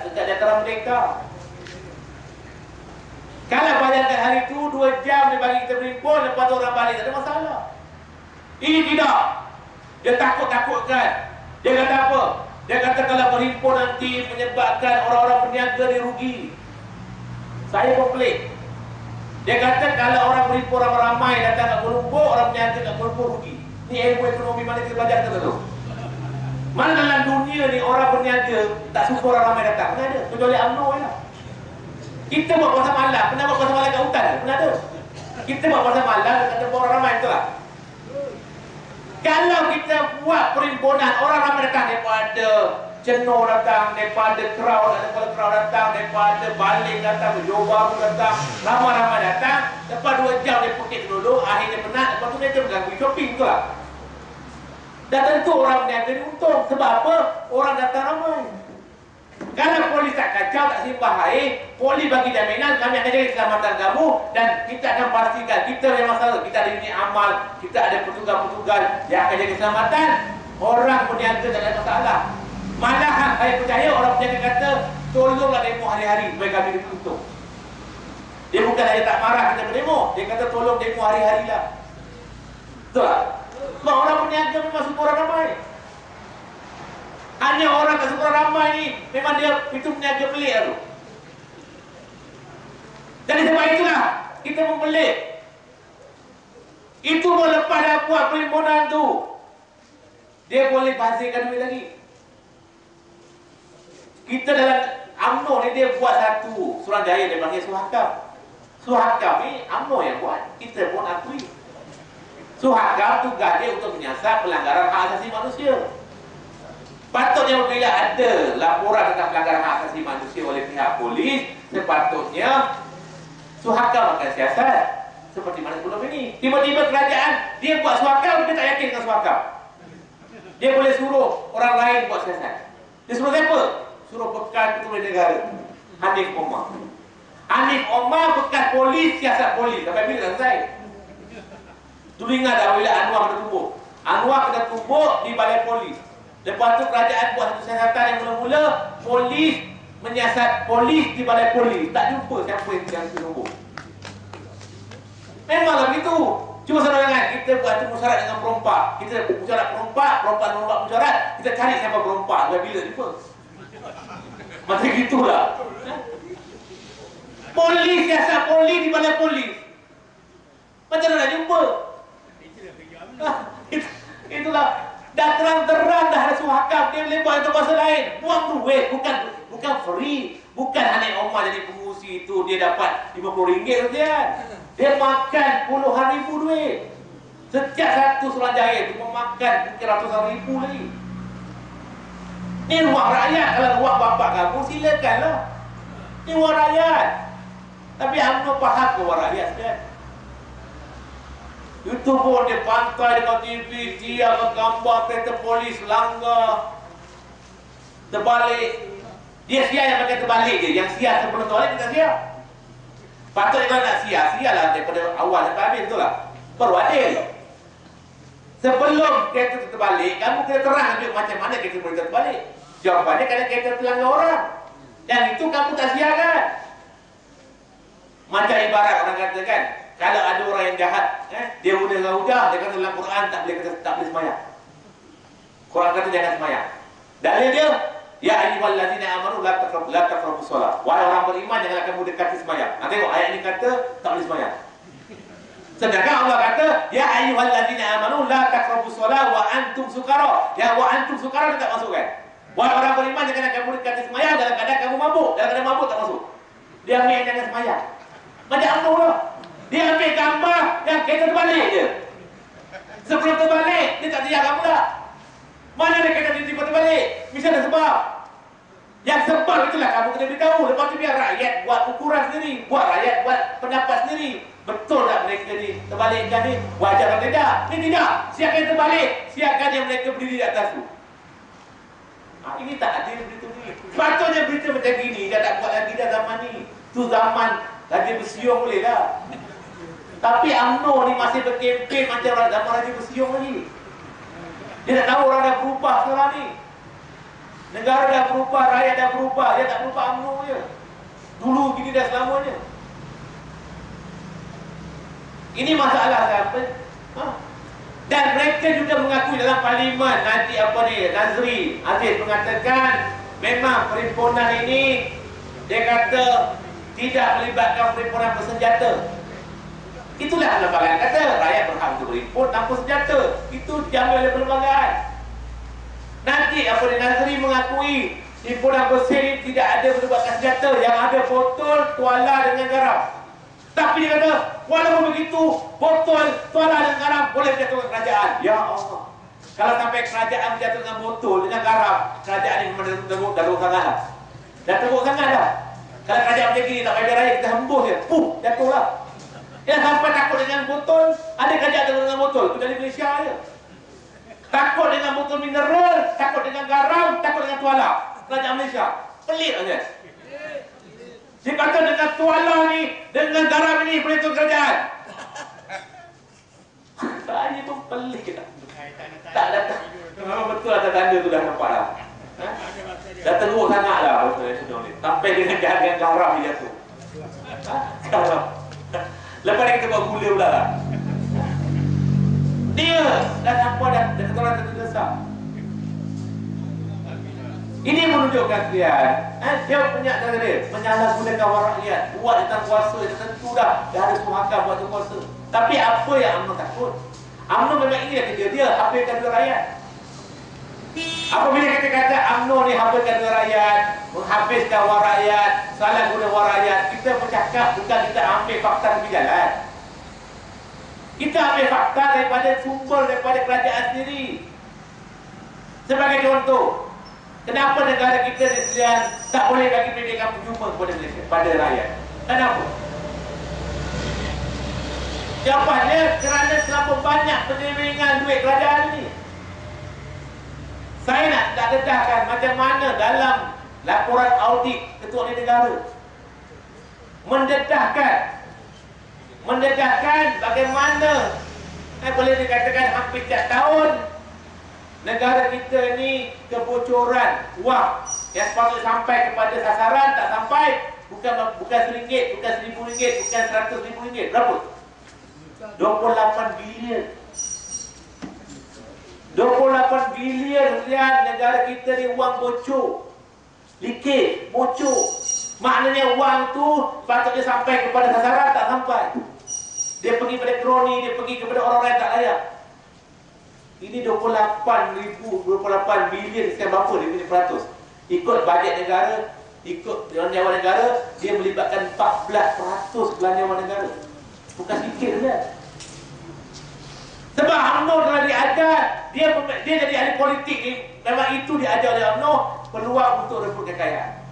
S1: dekat dataran Merdeka. Kalau bayangkan hari itu 2 jam dia bagi kita berhimpun, lepas tu orang balik, tak ada masalah. Ini tidak. Dia takut-takutkan. Dia kata apa? Dia kata kalau berhimpun nanti menyebabkan orang-orang berniaga dia rugi. Saya komplain. Dia kata kalau orang berimpun ramai datang kat Kuala Lumpur, orang berniaga kat Kuala Lumpur rugi. Ni ilmu ekonomi mana kita belajar kita tu? Mana dalam dunia ni orang berniaga tak suka orang ramai datang? Mana ada? Kecuali UMNO je. Kita buat puasa malam, pernah buat puasa malam kat hutan? Pernah ada? Kita buat puasa malam kata orang ramai betul tak? Kalau kita buat perimpunan, orang ramai datang daripada Cenoh datang, daripada Kerau datang, daripada Baling datang, Johor Bahru datang, ramai-ramai datang. Lepas 2 jam dia putih dulu, akhirnya penat, lepas tu dia mengganggu shopping tu lah. Dan tentu orang berniaga ni untung. Sebab apa? Orang datang ramai. Kalau polis tak kacau, tak simbah air, polis bagi jaminan kami akan jaga keselamatan kamu dan kita akan pastikan kita ada masalah, kita ada unit amal, kita ada petugas-petugas yang akan jaga keselamatan. Orang berniaga tak ada masalah. Malahan saya percaya orang berniaga kata tolonglah demo hari-hari supaya kami ditutup. Dia bukan saja tak marah kita berdemo, dia kata tolong demo hari-hari lah. Betul tak? Sebab orang berniaga memang suka orang ramai. Hanya orang tak suka orang ramai ni memang dia itu berniaga pelik tu. Jadi sebab itulah kita mempelik. Itu pun lepas dah buat perhimpunan tu, dia boleh hasilkan duit lagi. Kita dalam UMNO ni dia buat satu Suruhanjaya, dia panggil Suhakam. Suhakam ni UMNO yang buat, kita pun akui. Suhakam tugas dia untuk menyiasat pelanggaran hak asasi manusia. Patutnya bila ada laporan tentang pelanggaran hak asasi manusia oleh pihak polis, sepatutnya Suhakam akan siasat. Seperti mana sebelum ini, tiba-tiba kerajaan dia buat Suhakam, dia tak yakin dengan Suhakam. Dia boleh suruh orang lain buat siasat. Dia suruh siapa? Suruh bekas ketua negara, Hanif Omar. Hanif Omar bekas polis, siasat polis. Sampai bila selesai? Dulu ingat dah bila Anwar kena tumbuk. Anwar kena tumbuk di balai polis. Lepas tu kerajaan buat satu siasatan yang mula-mula polis menyiasat polis di balai polis. Tak jumpa siapa yang tumbuk. Memanglah begitu. Cuma serangan kita buat tu musyarat dengan perompak. Kita musyarat perompak musyarat. Kita cari siapa perompak. Sampai bila jumpa? Macam gitulah. Polis siasat polis di balai polis. Macam mana nak jumpa? Itulah. Dah terang-terang dah ada Suhakam. Dia boleh buat itu bahasa lain. Buang duit. Bukan free. Bukan Hanif Omar jadi pengurusi itu dia dapat RM50 saja. Dia makan puluhan ribu duit. Setiap satu Suruhanjaya itu memakan mungkin ratusan ribu lagi. Ini ruang rakyat. Kalau ruang bapak kamu silakanlah. Ini ruang rakyat. Tapi UMNO faham ke ruang rakyat sekalian? Itu pun dia pantai dekat TV, dia gambar kereta polis langgar terbalik. Dia sia yang pakai terbalik je. Yang sia sebelum terbalik kita sia. Patutnya kalau nak sia lah daripada awal sampai habis, betul lah. Baru adil. Sebelum kereta terbalik, kamu kena terang tunjuk macam mana kereta boleh terbalik. Jawapannya kerana kereta terlanggar orang. Yang itu kamu tak siakan. Macam ibarat orang kata kan, kalau ada orang yang jahat, dia hudah, dia kata dalam Quran tak boleh sembahyang. Quran kata jangan sembahyang. Dalil dia, ya ayyuhallazina amanu la taqrabus shalah. Wahai orang beriman, janganlah kamu dekati sembahyang. Tengok ayat ini kata tak boleh sembahyang. Sedangkan Allah kata, ya ayyuhallazina amanu la taqrabus shalah wa antum sukara. Ya wa antum sukara tak masuk kan? Wahai orang beriman, janganlah kamu dekati sembahyang dalam keadaan kamu mabuk. Dalam keadaan mabuk tak masuk. Dia ambil jangan sembahyang. Macam Allah lah. Dia ambil gambar yang kereta terbalik je. Sebelum terbalik, dia tak siap kamu tak? Mana dia kata tiba-tiba terbalik? Mesti ada sebab. Yang sebab itulah kamu kena beritahu. Lepas tu biar rakyat buat ukuran sendiri. Buat rakyat buat pendapat sendiri. Betul tak mereka ni terbalikkan ni? Wajar atau tidak? Ni tidak. Siapkan terbalik. Siapkan yang mereka berdiri di atas tu. Ini tak adil berita ni. Sepatutnya berita macam gini dah tak buat lagi dah zaman ni. Tu zaman Raja Bersiung boleh lah. Tapi UMNO ni masih berkempen macam zaman Raja Bersiung lagi. Dia tak tahu orang dah berubah sekarang ni. Negara dah berubah, rakyat dah berubah. Dia tak berubah UMNO je. Dulu gini dah selamanya. Ini masalah siapa? Dan mereka juga mengakui dalam parlimen nanti apa ni, Nazri Aziz mengatakan memang perhimpunan ini dia kata tidak melibatkan perhimpunan bersenjata. Itulah perlembagaan kata rakyat berhak untuk berimpun tanpa senjata. Itu diambil oleh perlembagaan. Nanti apa Nazri mengakui himpunan bersih ini tidak ada berbagai senjata, yang ada botol, tuala dengan garam. Tapi dia kata, walaupun begitu, botol, tuala dan garam boleh menjatuhkan kerajaan. Ya Allah. Kalau sampai kerajaan menjatuhkan dengan botol, dengan garam, kerajaan ini memang dah teruk sangat lah. Dah teruk sangat dah. Kalau kerajaan macam gini, tak payah raya, kita hembus je. Jatuhlah. Yang sampai takut dengan botol, ada kerajaan dengan botol. Itu dari Malaysia je. Takut dengan botol mineral, takut dengan garam, takut dengan tuala. Kerajaan Malaysia. Pelik saja. Dia kata dengan tuala ni, dengan garam ni boleh tu kerajaan. Saya pun pelik tak? Tak datang. Memang betul ada tanda tu dah nampak dah. Dah teruk sangat lah sampai dengan jalan garam dia jatuh. Garam. Lepas ni kita buat gula pula lah. Dia dah nampak dah keturunan terdesak. Ini menunjukkan sekalian, dia punya dia menyalahgunakan orang rakyat, buat tentang kuasa, tentu dah ada suhakan buat kuasa. Tapi apa yang UMNO takut? UMNO memang ini kerja dia, habiskan duit rakyat. Apabila kita kata UMNO ni habiskan duit rakyat, menghabiskan wang rakyat, salah guna wang rakyat, kita bercakap bukan kita ambil fakta di jalan. Kita ambil fakta daripada sumber daripada kerajaan sendiri. Sebagai contoh, kenapa negara kita sekalian tak boleh bagi pendidikan percuma kepada Malaysia, pada rakyat? Kenapa? Jawapannya kerana terlalu banyak penyelewengan duit kerajaan ini. Saya nak dedahkan macam mana dalam laporan audit Ketua Negara mendedahkan bagaimana boleh dikatakan hampir setiap tahun negara kita ni kebocoran wang yang sepatutnya sampai kepada sasaran tak sampai, bukan RM1, bukan RM1,000, bukan RM100,000. Berapa? 28 bilion. 28 bilion sekian negara kita ni wang bocor. Likit, bocor. Maknanya wang tu sepatutnya sampai kepada sasaran tak sampai. Dia pergi kepada kroni, dia pergi kepada orang-orang yang tak layak. Ini 28 bilion sekian berapa dia punya peratus. Ikut bajet negara, ikut belanjawan negara, dia melibatkan 14% belanjawan negara. Bukan sikit kan? Sebab UMNO telah diajar, dia jadi ahli politik ni, memang itu diajar oleh UMNO, peluang untuk rebut kekayaan.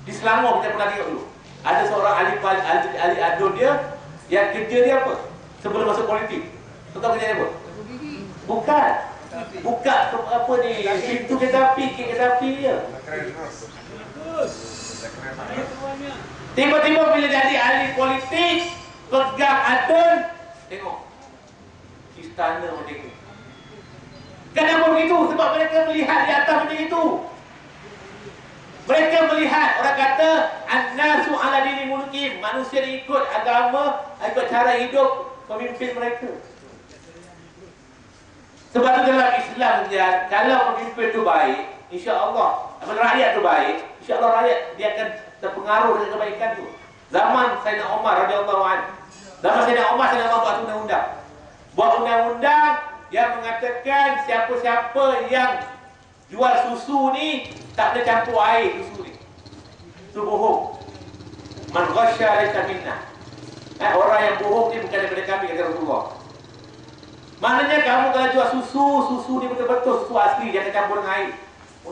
S1: Di Selangor kita pernah tengok dulu, ada seorang ahli adun dia, yang kerja dia apa? Sebelum masuk politik, tahu kerja dia apa? Buka apa ni, pintu kereta api, je. Tiba-tiba bila jadi ahli politik, pegang adun, tengok istana macam itu. Kenapa begitu? Sebab mereka melihat di atas macam itu. Mereka melihat, orang kata an-nasu ala dini mulukim, manusia ikut agama, ikut cara hidup pemimpin mereka. Sebab itu dalam Islam kalau pemimpin itu baik, insya-Allah, rakyat itu baik, insya-Allah rakyat dia akan terpengaruh dengan kebaikan itu. Zaman Sayyidina Umar radhiyallahu anhu, zaman Sayyidina Umar buat undang-undang. Buat undang-undang yang mengatakan siapa-siapa yang jual susu ni tak boleh campur air susu ni. Itu bohong. Man ghasya laysa minna. Orang yang bohong ni bukan daripada kami, kata Rasulullah. Maknanya kamu kalau jual susu ni betul-betul susu asli, jangan campur dengan air.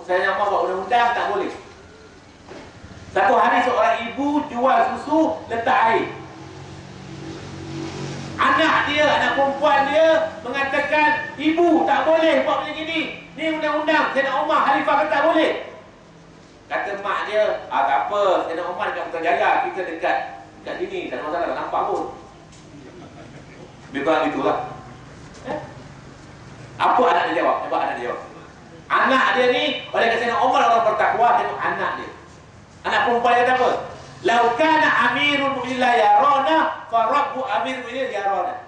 S1: Saya nak buat undang-undang tak boleh. Satu hari seorang ibu jual susu letak air. Anak perempuan dia mengatakan, ibu tak boleh buat macam gini. Ni undang-undang, Sayyidina Umar, Khalifah kata tak boleh. Kata mak dia, tak apa, Sayyidina Umar dekat Putrajaya, kita dekat sini, tak ada masalah, tak nampak pun. Lebih kurang itulah. Apa anak dia jawab? Anak dia ni, oleh kata Sayyidina Umar orang bertakwa, tengok anak dia. Anak perempuan dia kata apa? Lau kana amirul mu'minin la yarana fa rabbu amirul mu'minin yarana.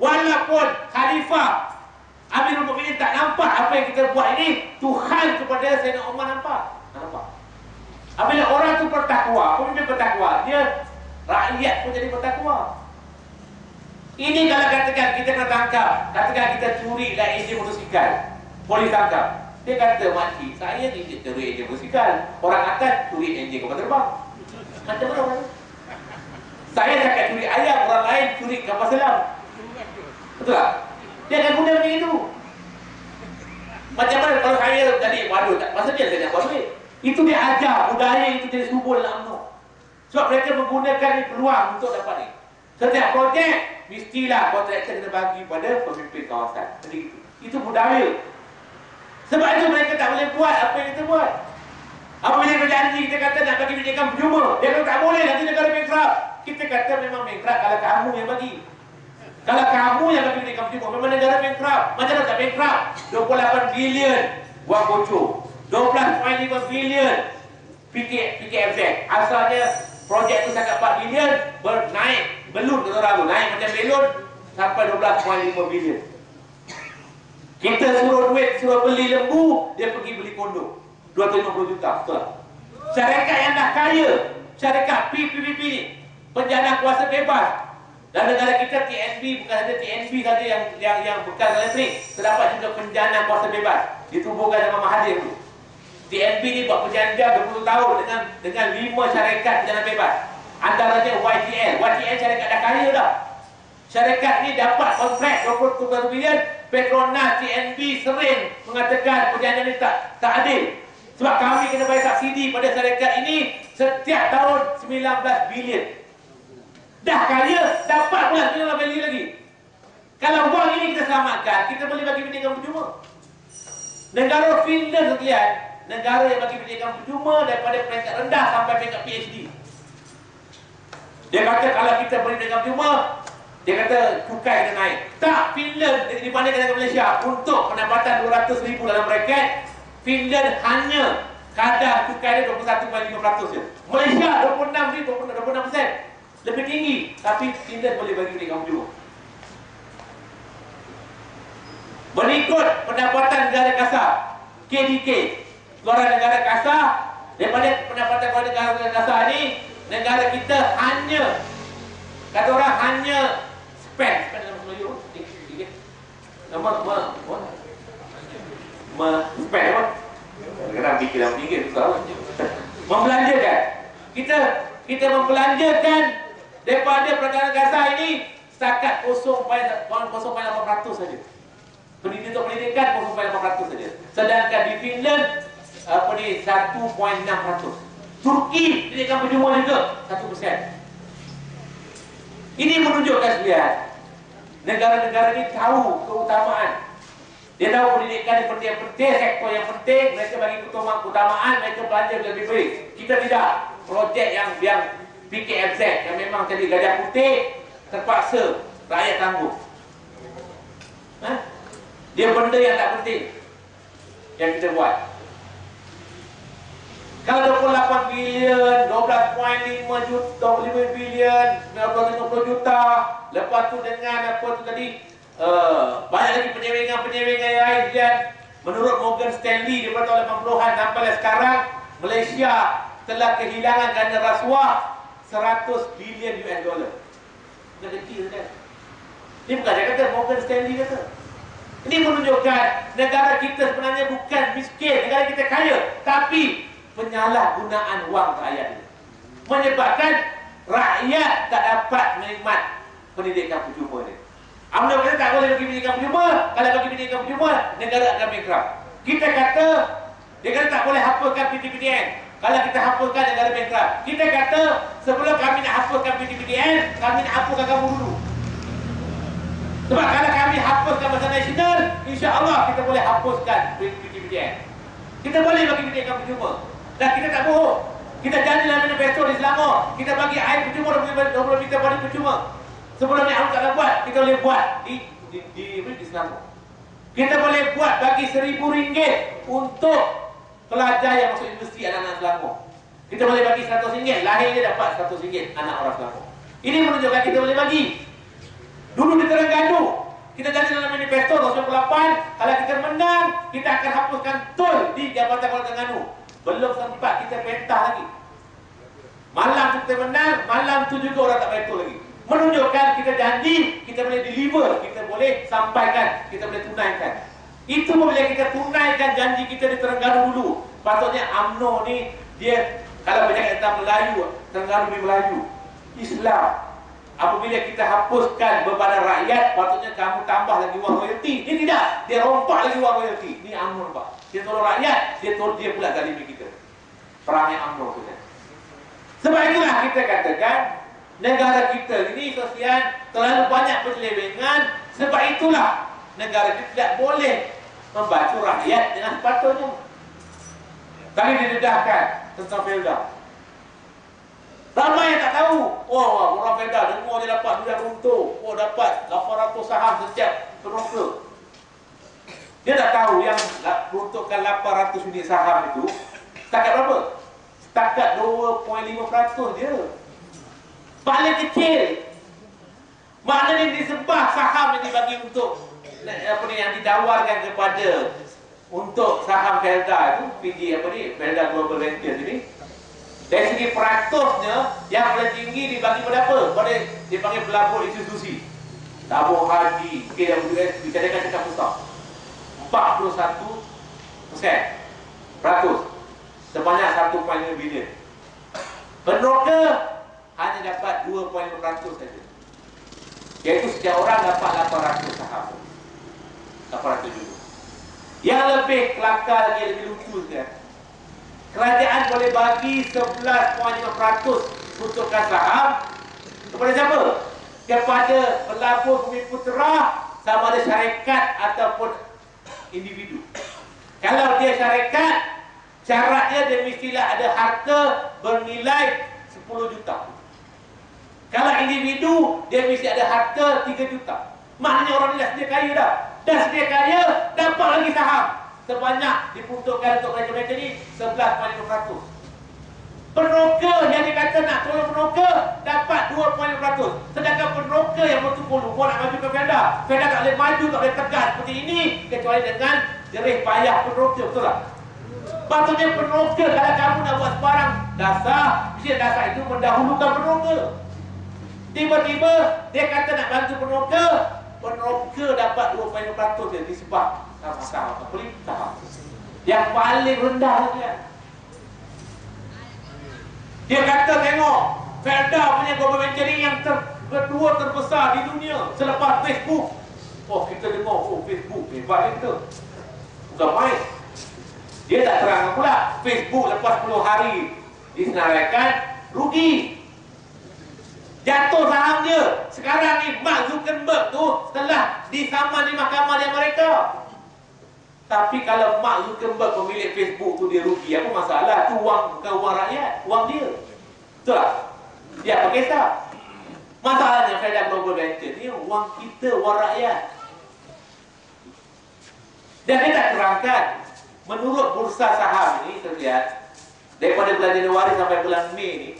S1: Walaupun khalifah Amirul Mukminin tak nampak apa yang kita buat ini, Tuhan kepada Sayyidina Umar nampak. Apabila orang tu bertakwa, pemimpin bertakwa, dia rakyat pun jadi bertakwa. Ini kalau katakan kita kena tangkap, katakan kita curi lah enjin motosikal, polis tangkap. Dia kata, makcik, saya ni curi enjin motosikal, orang atas curi enjin kapal terbang. Kata mana? Saya cakap curi ayam, orang lain curi kapal selam. Betul tak? Dia akan guna macam itu. Macam mana kalau saya tadi, waduh, masa dia saya nak buat duit. Itu dia ajar, budaya itu dia subur dalam UMNO. Sebab mereka menggunakan peluang untuk dapat ni. Setiap projek, mestilah kontraktor kena bagi pada pemimpin kawasan. Jadi itu budaya. Sebab itu mereka tak boleh buat apa yang kita buat. Apabila berjanji, kita kata nak bagi pendidikan percuma. Dia kata tak boleh, nanti negara bankrupt. Kita kata memang bankrupt kalau kamu yang bagi. Kalau kamu yang bagi pendidikan percuma, memang negara bankrupt. Macam mana tak bankrupt? 28 bilion wang bocor. 12.5 bilion PKFZ. Asalnya projek tu sangat 4 bilion, bernaik, belum ke orang tu, naik macam belon sampai 12.5 bilion. Kita suruh duit, suruh beli lembu, dia pergi beli kondo 250 juta, betul tak? Syarikat yang dah kaya, syarikat PPP ni, penjana kuasa bebas. Dan negara kita TNB, bukan saja TNB saja yang bekas elektrik, terdapat juga penjana kuasa bebas ditubuhkan sama Mahathir tu. TNB ni buat perjanjian 20 tahun dengan 5 syarikat penjana bebas. Antaranya YTL syarikat dah kaya dah. Syarikat ni dapat kontrak 20 bilion. Petronas, TNB sering mengatakan perjanjian ni tak adil. Sebab kami kena bayar subsidi pada syarikat ini setiap tahun 19 bilion. Dah kaya, dapat pula 19 bilion lagi. Kalau wang ini kita selamatkan, kita boleh bagi pendidikan percuma. Negara Finland sekalian, negara yang bagi pendidikan percuma daripada peringkat rendah sampai peringkat PhD. Dia kata kalau kita beri pendidikan percuma, dia kata cukai kena naik. Tak, Finland dibandingkan dengan Malaysia, untuk pendapatan 200,000 dalam bracket, Finland hanya kadar cukai dia 21.5% je. Malaysia 26%. Lebih tinggi, tapi Finland boleh bagi pendidikan percuma. Berikut pendapatan negara kasar, KDK, keluaran negara kasar, daripada pendapatan keluaran negara kasar ni, negara kita hanya, kata orang hanya spend dalam Melayu, spend apa? Kadang-kadang fikir dalam tinggi, susah. Membelanjakan. Kita membelanjakan daripada perdagangan kasar ini setakat 0.8% saja. Pendidikan 0.8% saja. Sedangkan di Finland 1.6%. Turki pendidikan percuma juga 1%. Ini menunjukkan sekalian, negara-negara ini tahu keutamaan. Dia tahu pendidikan yang penting, sektor yang penting, mereka bagi keutamaan, mereka belanja lebih baik. Kita tidak. Projek yang PKFZ yang memang tadi gajah putih, terpaksa rakyat tangguh. Dia benda yang tak penting yang kita buat. Kalau 28 bilion, 12.5 juta, 25 bilion, 250 juta, lepas tu dengan apa tu tadi, banyak lagi penyewengan yang lain. Dan menurut Morgan Stanley daripada tahun 80-an sampai sekarang, Malaysia telah kehilangan dana rasuah 100 bilion US dollar. Bukan kecil kan? Ini bukan saya kata, Morgan Stanley kata. Ini menunjukkan negara kita sebenarnya bukan miskin, negara kita kaya, tapi penyalahgunaan wang rakyat ini menyebabkan rakyat tak dapat menikmat pendidikan percuma ini. UMNO kata tak boleh bagi pendidikan percuma. Kalau bagi pendidikan percuma, negara akan bankrupt. Kita kata, dia kata tak boleh hapuskan PTPTN. Kalau kita hapuskan, negara bankrupt. Kita kata sebelum kami nak hapuskan PTPTN, kami nak hapuskan kamu dulu. Sebab kalau kami hapuskan bahasa nasional, insya-Allah kita boleh hapuskan PTPTN. Kita boleh bagi pendidikan percuma. Dan kita tak bohong. Kita janjilah manifesto di Selangor, kita bagi air percuma 20 meter pada percuma. Sebelum ni tak nak buat, kita boleh buat di Selangor. Kita boleh buat bagi RM1,000 untuk pelajar yang masuk universiti anak-anak Selangor. Kita boleh bagi RM100, lahir dia dapat RM100 anak orang Selangor. Ini menunjukkan kita boleh bagi. Dulu di Terengganu, kita janji dalam manifesto tahun 98, kalau kita menang, kita akan hapuskan tol di Jabatan Kota Terengganu. Belum sempat kita pentah lagi. Malam tu kita menang, malam tu juga orang tak bayar tol lagi. Menunjukkan kita janji, kita boleh deliver, kita boleh sampaikan, kita boleh tunaikan. Itu bila kita tunaikan janji kita di Terengganu dulu. Patutnya UMNO ni, dia kalau bercakap tentang Melayu, Terengganu ni Melayu, Islam. Apabila kita hapuskan beban rakyat, patutnya kamu tambah lagi wang royalti. Dia tidak, dia rompak lagi wang royalti. Ni UMNO nampak. Dia tolong rakyat, dia pula zalimi kita. Perangnya UMNO tu kan. Sebab itulah kita katakan negara kita ini sosial terlalu banyak penyelewengan. Sebab itulah negara kita tidak boleh membantu rakyat dengan sepatutnya. Tadi didedahkan tentang Felda. Ramai yang tak tahu. Oh, orang Felda dengar dia dapat duit runtuh. Oh, dapat 800 saham setiap broker. Dia tak tahu yang runtuhkan 800 unit saham itu setakat berapa? Setakat 2.5% dia. Paling kecil. Maknanya disebah saham yang dibagi untuk apa ni, yang ditawarkan kepada untuk saham Felda itu, PG apa ni, Felda Global Ventures ini. Dari segi peratusnya yang paling tinggi dibagi pada apa? Pada dipanggil pelabur institusi. Tabung haji, KWS, dicadangkan cakap pusat. 41% peratus sebanyak 1.5 bilion. Penroker hanya dapat 2.5% saja. Iaitu setiap orang dapat 800 saham. 800 juta. Yang lebih kelakar lagi, lebih lucu kan, kerajaan boleh bagi 11.5% untukkan saham kepada siapa? Kepada pelabur Bumi Putera, sama ada syarikat ataupun individu. Kalau dia syarikat, syaratnya dia mestilah ada harta bernilai 10 juta. Kalau individu, dia mesti ada harta 3 juta. Maknanya orang ni dah sedia kaya dah. Dah sedia kaya, dapat lagi saham. Sebanyak diperuntukkan untuk mereka-mereka ni 11.5%. Penroker yang dikata nak tolong penroker dapat 2.5%. Sedangkan penroker yang betul-betul mau nak maju ke Felda, Felda tak boleh maju, tak boleh tegas seperti ini kecuali dengan jerih payah penroker, betul tak? Patutnya penroker, kalau kamu nak buat sebarang dasar, mesti dasar itu mendahulukan penroker. Tiba-tiba dia kata nak bantu penroker, penroker dapat 2.5% dia disebab saham, beli saham yang paling rendah lagi kan. Dia kata tengok Felda punya global venture yang kedua terbesar di dunia selepas Facebook. Oh, kita dengar, oh Facebook hebat kita. Bukan main. Dia tak terang pula Facebook lepas 10 hari disenaraikan rugi. Jatuh saham dia. Sekarang ni Mark Zuckerberg tu telah disaman di mahkamah di Amerika. Tapi kalau Mark Zuckerberg pemilik Facebook tu dia rugi, apa masalah? Tu wang, bukan wang rakyat, wang dia. Betul tak? Dia apa kisah? Masalahnya Felda Global Venture ni wang kita, wang rakyat. Dan dia tak terangkan. Menurut bursa saham ini, kita lihat daripada bulan Januari sampai bulan Mei ni,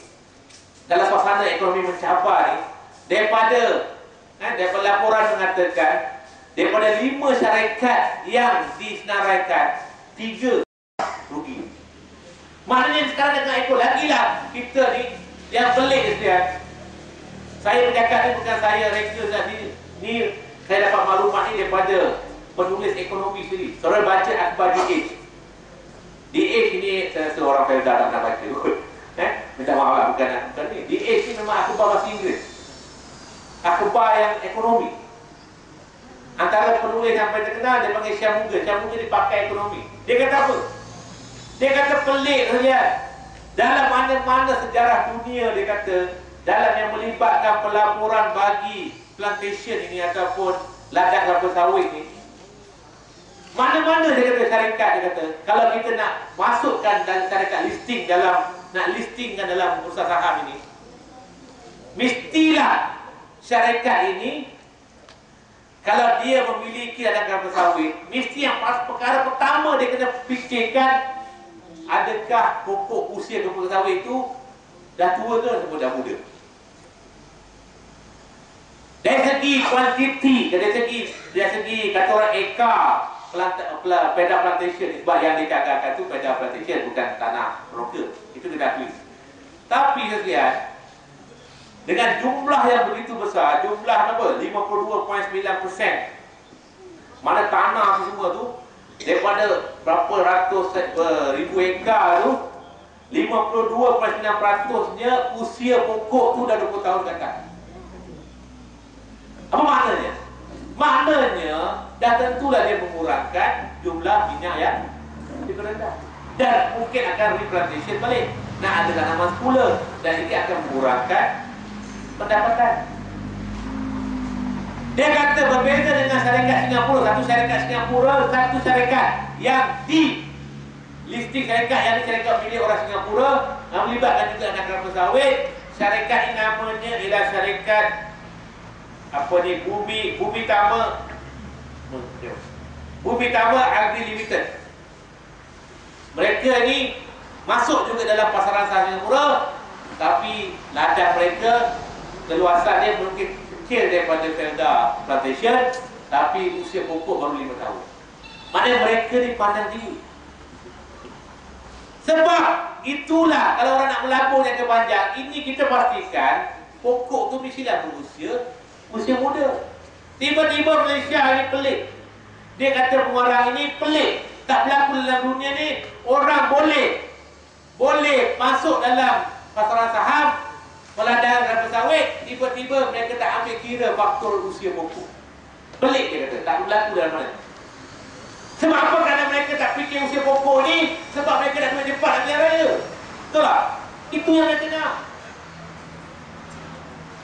S1: dalam suasana ekonomi mencabar ni, daripada laporan mengatakan daripada 5 syarikat yang disenaraikan, 3 rugi. Maknanya sekarang dengan ekor lagilah kita ni yang pelik dia. Saya bercakap ni bukan saya reka ni saya dapat maklumat ni daripada penulis ekonomi sendiri. Saudara baca akhbar DH. DH ini saya rasa orang Felda tak pernah baca. Minta maaf lah, bukan ni. DH ni memang akhbar bahasa Inggeris. Akhbar yang ekonomi. Antara penulis yang paling terkenal dia panggil Syamuga. Syamuga dipakai ekonomi. Dia kata apa? Dia kata pelik saja. Dalam mana-mana sejarah dunia, dia kata dalam yang melibatkan pelaburan bagi plantation ini ataupun ladang kelapa sawit ni, mana-mana dia kata syarikat, dia kata kalau kita nak masukkan dalam syarikat listing, nak listingkan dalam bursa saham ini, mestilah syarikat ini kalau dia memiliki ladang kelapa sawit, mesti yang perkara pertama dia kena fikirkan, adakah pokok usia kelapa sawit itu dah tua ke ataupun dah muda. Dari segi kuantiti, dari segi kata orang ekar peda plantation, sebab yang dikatakan itu peda plantation bukan tanah broker, itu kita akui. Tapi sekalian, Dengan jumlah yang begitu besar, jumlah apa? 52.9%. Mana tanah semua tu, daripada berapa ratus ribu hektar tu, 52.9%-nya usia pokok tu dah 20 tahun ke atas. Apa maknanya? Maknanya dah tentulah dia mengurangkan jumlah minyak yang rendah. Dan mungkin akan replantation balik. Nak ada tanaman semula. Dan ini akan mengurangkan pendapatan. Dia kata berbeza dengan syarikat Singapura. Satu syarikat yang di listing syarikat yang syarikat milik orang Singapura, melibatkan juga anak kelapa sawit. Syarikat ini namanya ialah syarikat Bumi Tama Agri Limited. Mereka ni masuk juga dalam pasaran saham Singapura, tapi ladang mereka keluasan dia mungkin kecil daripada Felda Plantation, tapi usia pokok baru 5 tahun. Maknanya mereka ni pandang tinggi. Sebab itulah kalau orang nak melabur jangka panjang, ini kita pastikan pokok tu mestilah berusia muda. Tiba-tiba Malaysia ni pelik. Dia kata pengarang ini pelik. Tak berlaku dalam dunia ni. Orang boleh masuk dalam pasaran saham, peladang kelapa sawit, tiba-tiba mereka tak ambil kira faktor usia pokok. Pelik dia kata. Tak berlaku dalam mana. Sebab apa? Kerana mereka tak fikir usia pokok ni. Sebab mereka dah kena cepat nak pilihan raya. Betul tak? Itu yang mereka nak.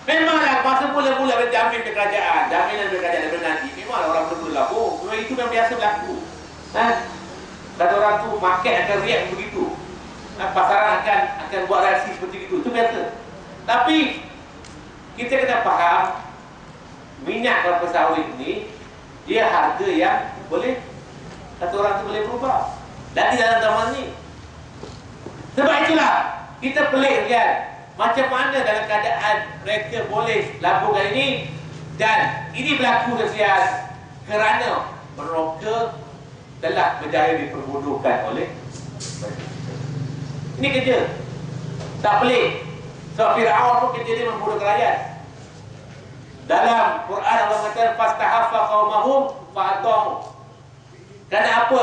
S1: Memanglah masa mula-mula ada jaminan kerajaan daripada nanti. Memanglah orang berlaku. Memang itu yang biasa berlaku. Kata orang tu market akan react begitu. Pasaran akan buat reaksi seperti itu. Itu biasa. Tapi kita kena faham minyak kelapa sawit ni dia harga yang boleh, kata orang tu boleh berubah. Dan di dalam zaman ni. Sebab itulah kita pelik kan. Macam mana dalam keadaan mereka boleh laburkan ini. Dan ini berlaku kesian kerana mereka telah berjaya diperbodohkan oleh mereka. Ini kerja. Tak pelik. Sebab Fir'aun pun kerja dia membodohkan rakyat. Dalam Quran Allah kata fastahaffa qaumahum fa'atahu. Kerana apa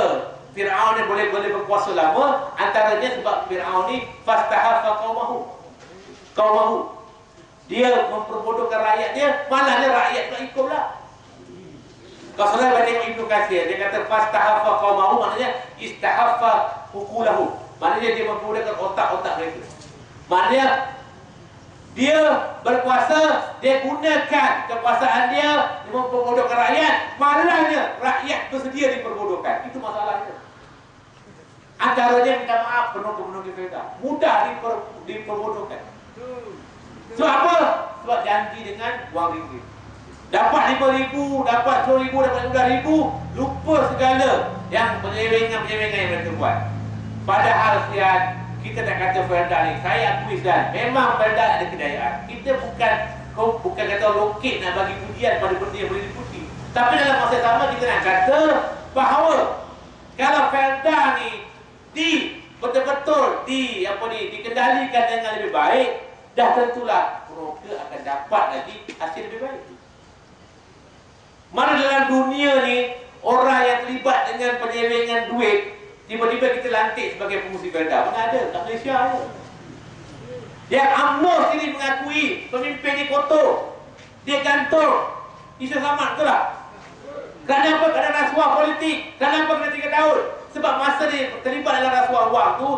S1: Fir'aun ni boleh berkuasa lama? Antaranya sebab Fir'aun ni fastahaffa qaumahu. Dia memperbodohkan rakyat dia, malahnya rakyat nak ikut pula. Kalau saudara baca Ibnu Katsir, dia kata fastahaffa qaumahu, maknanya istahaffa uqulahu. Maknanya dia memperbodohkan otak-otak mereka. Maknanya dia berkuasa, dia gunakan kekuasaan dia memperbodohkan rakyat, malahnya rakyat bersedia diperbodohkan. Itu masalahnya. Antaranya minta maaf penuh-penuh di Felda, mudah diperbodohkan. Sebab apa? Sebab janji dengan wang ringgit. Dapat 5,000, dapat 10,000, dapat 15,000, lupa segala yang penyewengan-penyewengan yang mereka buat. Padahal kita tak kata Felda ni, saya akui dan memang Felda ada kejayaan. Kita bukan kata lokek nak bagi pujian pada benda yang boleh dipuji. Tapi dalam masa sama kita nak kata bahawa kalau Felda ni betul-betul dikendalikan dengan lebih baik, dah tentulah mereka akan dapat lagi hasil lebih baik. Mana dalam dunia ni orang yang terlibat dengan penyewengan duit, tiba-tiba kita lantik sebagai pengurusi Felda. Mana ada? Kat Malaysia ada. Yang UMNO sini mengakui pemimpin ni kotor, dia gantung. Isu Samad, betul tak? Kenapa? Kerana rasuah politik. Kenapa kena 3 tahun? Sebab masa dia terlibat dalam rasuah wang tu,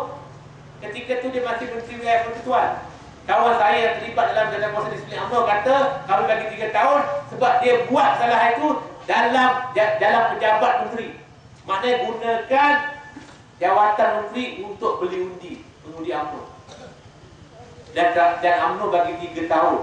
S1: ketika tu dia masih Menteri Wilayah Persekutuan. Kawan saya yang terlibat dalam kuasa disiplin UMNO kata kami bagi 3 tahun sebab dia buat salah itu dalam pejabat menteri. Maknanya gunakan jawatan menteri untuk beli mengundi UMNO. Dan UMNO bagi 3 tahun.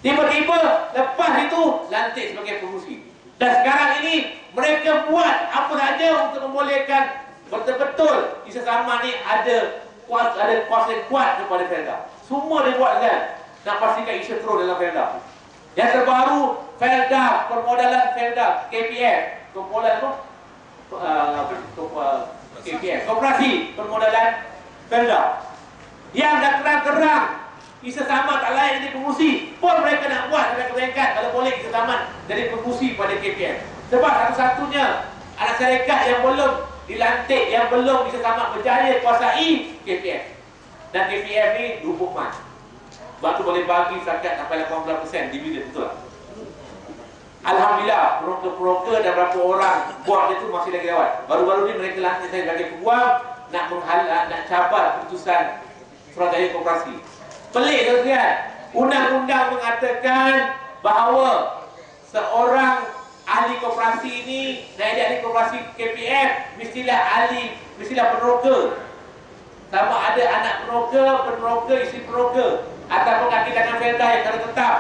S1: Tiba-tiba lepas itu lantik sebagai pengurusi. Dan sekarang ini mereka buat apa saja untuk membolehkan betul-betul Isa Samad ni ada kuasa kuat kepada Felda. Semua dia buat kan nak pastikan Isa terus dalam Felda. Yang terbaru Felda, permodalan Felda, KPF, permodalan KPF, Koperasi Permodalan Felda. Yang dah terang-terang Isa Samad tak layak jadi pengurusi. boleh kita tamat jadi pengurusi pada KPM. Sebab satu-satunya anak syarikat yang belum dilantik, yang belum bisa tamat berjaya kuasai KPM. Dan KPM ni 20 Mac. Sebab tu boleh bagi zakat sampai 18% dividen, betul tak? Alhamdulillah, peroker-peroker dan berapa orang buat dia tu masih lagi rawat. Baru-baru ni mereka lantik saya sebagai peguam nak cabar keputusan Suruhanjaya Koperasi. Pelik tuan-tuan, undang-undang mengatakan bahawa seorang ahli koperasi ini, naik ahli koperasi KPM, mestilah peneroka. Sama ada anak peneroka, isteri peneroka, ataupun kaki tangan Felda yang secara tetap.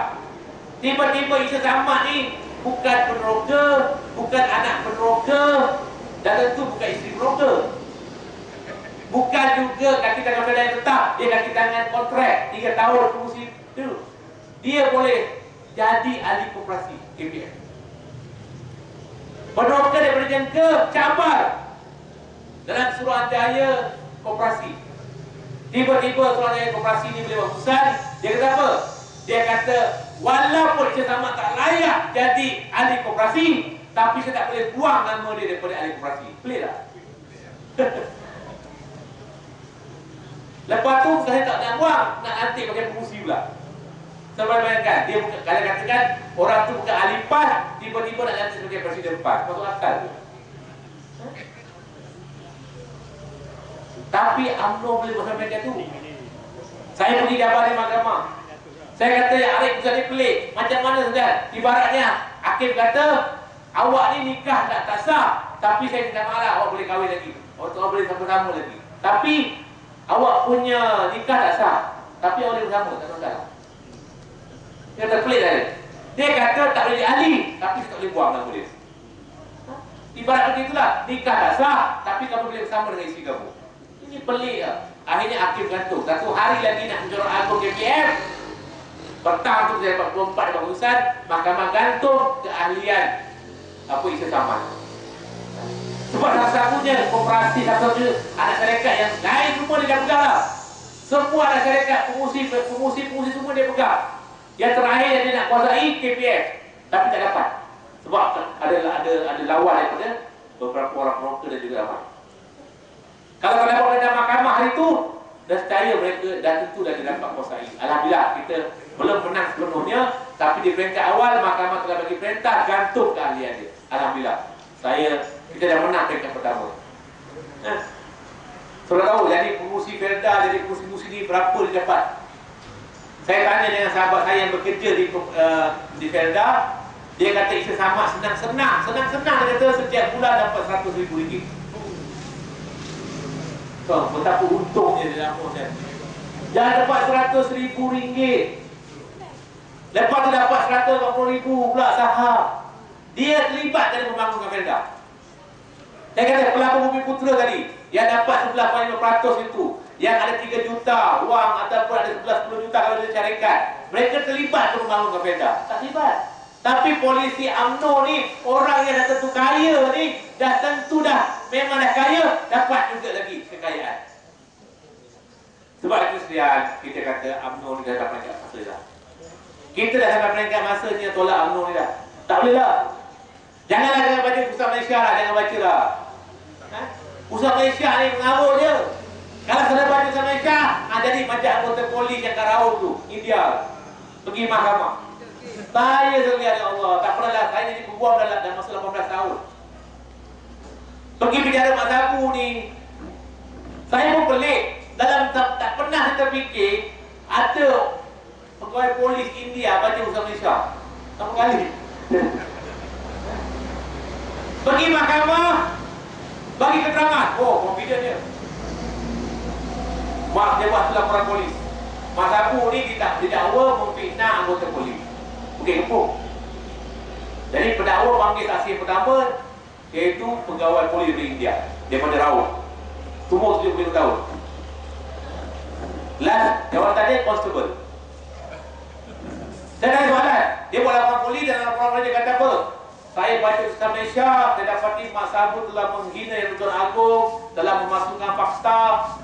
S1: Tiba-tiba Isa Samad ni bukan peneroka, bukan anak peneroka, dan tentu bukan isteri peneroka. Bukan juga kaki tangan Felda yang tetap, dia kaki tangan kontrak 3 tahun pengurusi itu. Dia boleh jadi ahli koperasi KPM. Peneroka daripada jangka cabar dalam Suruhanjaya Koperasi. Tiba-tiba Suruhanjaya Koperasi ni boleh buat keputusan. Dia kata apa? Dia kata walaupun Isa Samad tak layak jadi ahli koperasi, tapi saya tak boleh buang nama dia daripada ahli koperasi. Pelik tak? Lepas tu saya tak nak buang, nak lantik pakai pengurusi pula. Sebab bayangkan, dia bukan, kalau katakan orang tu bukan ahli PAS, tiba-tiba nak lantik sebagai presiden PAS, masuk akal tu. Tapi UMNO boleh buat sampai macam tu. Saya pergi gambar di mahkamah. Saya kata, ya Arif, pusat ni pelik. Macam mana sudah? Ibaratnya, hakim kata, awak ni nikah tak sah, tapi saya minta maaf lah, awak boleh kahwin lagi. Awak boleh sama-sama lagi. Tapi, awak punya nikah tak sah, tapi awak boleh bersama, tak masalah. Dia kata pelik tadi. Dia kata tak boleh jadi ahli, tapi tak boleh buang nama dia. Ibarat begitulah, nikah tak sah, tapi kamu boleh bersama dengan isteri kamu. Ini pelik lah. Akhirnya hakim gantung. Satu hari lagi nak menjorok agung KPM. Petang tu saya 44 dapat keputusan, mahkamah gantung keahlian Isa Samad. Sebab satu-satunya koperasi, satu-satunya anak syarikat yang lain semua dia pegang lah. Semua anak syarikat, pengurusi semua dia pegang. Yang terakhir yang dia nak kuasai KPM, tapi tak dapat. Sebab ada lawan daripada beberapa orang peroker dan juga lawan. Kalau dapat perintah mahkamah hari itu, dah percaya mereka dah tentu dah dapat kuasai. Alhamdulillah, kita belum menang sepenuhnya, tapi di peringkat awal mahkamah telah bagi perintah gantung keahlian dia. Alhamdulillah, kita dah menang peringkat pertama. Sudah tahu, jadi pengurusi Felda, jadi pengurusi ni berapa dia dapat? Saya tanya dengan sahabat saya yang bekerja di Felda, dia kata Isa Samad senang-senang dia kata setiap bulan dapat RM100,000. So, betapa untungnya dia dapat. Jangan dapat RM100,000. Lepas tu dapat RM140,000 pula saham. Dia terlibat dalam membangunkan Felda. Saya kata pelapor Bumi Putra tadi yang dapat 11.5% itu, yang ada 3 juta wang ataupun ada 11-10 juta kalau dia syarikat, mereka terlibat untuk membangunkan Felda. Tak terlibat. Tapi polisi UMNO ni, orang yang dah tentu kaya ni, dah tentu memang dah kaya, dapat juga lagi kekayaan. Sebab itu sekalian, kita kata UMNO ni dah dapat peringkat masa dah. Kita dah sampai peringkat masanya tolak UMNO ni dah. Tak boleh lah. Jangan baca Pusat Malaysia lah, jangan baca lah. Pusat Malaysia ni mengarut je. Kalau sudah baca Pusat Malaysia, jadi macam anggota polis yang kat Raub tu, India. Pergi mahkamah. Saya sekalian, ya Allah, tak pernah lah, saya jadi peguam dalam masa 18 tahun. Pergi bicara Mak Sabu ni, saya pun pelik. Tak pernah saya terfikir ada pegawai polis India baca Pusat Malaysia. Sama kali. Pergi mahkamah, bagi keterangan. Oh, confident dia. Mak dia buat laporan polis. Mak Sabu ni didakwa memfitnah anggota polis. Okey, kepung. Jadi pendakwa panggil saksi yang pertama, iaitu pegawai polis dari India, daripada Raub. Umur 70 tahun. Last, jawatan dia constable. Saya tanya soalan, dia buat laporan polis dan laporan dia kata apa? Saya baca Pusat Malaysia, saya dapati Mak Sabu telah menghina Yang Tuan Agong, telah memasukkan fakta,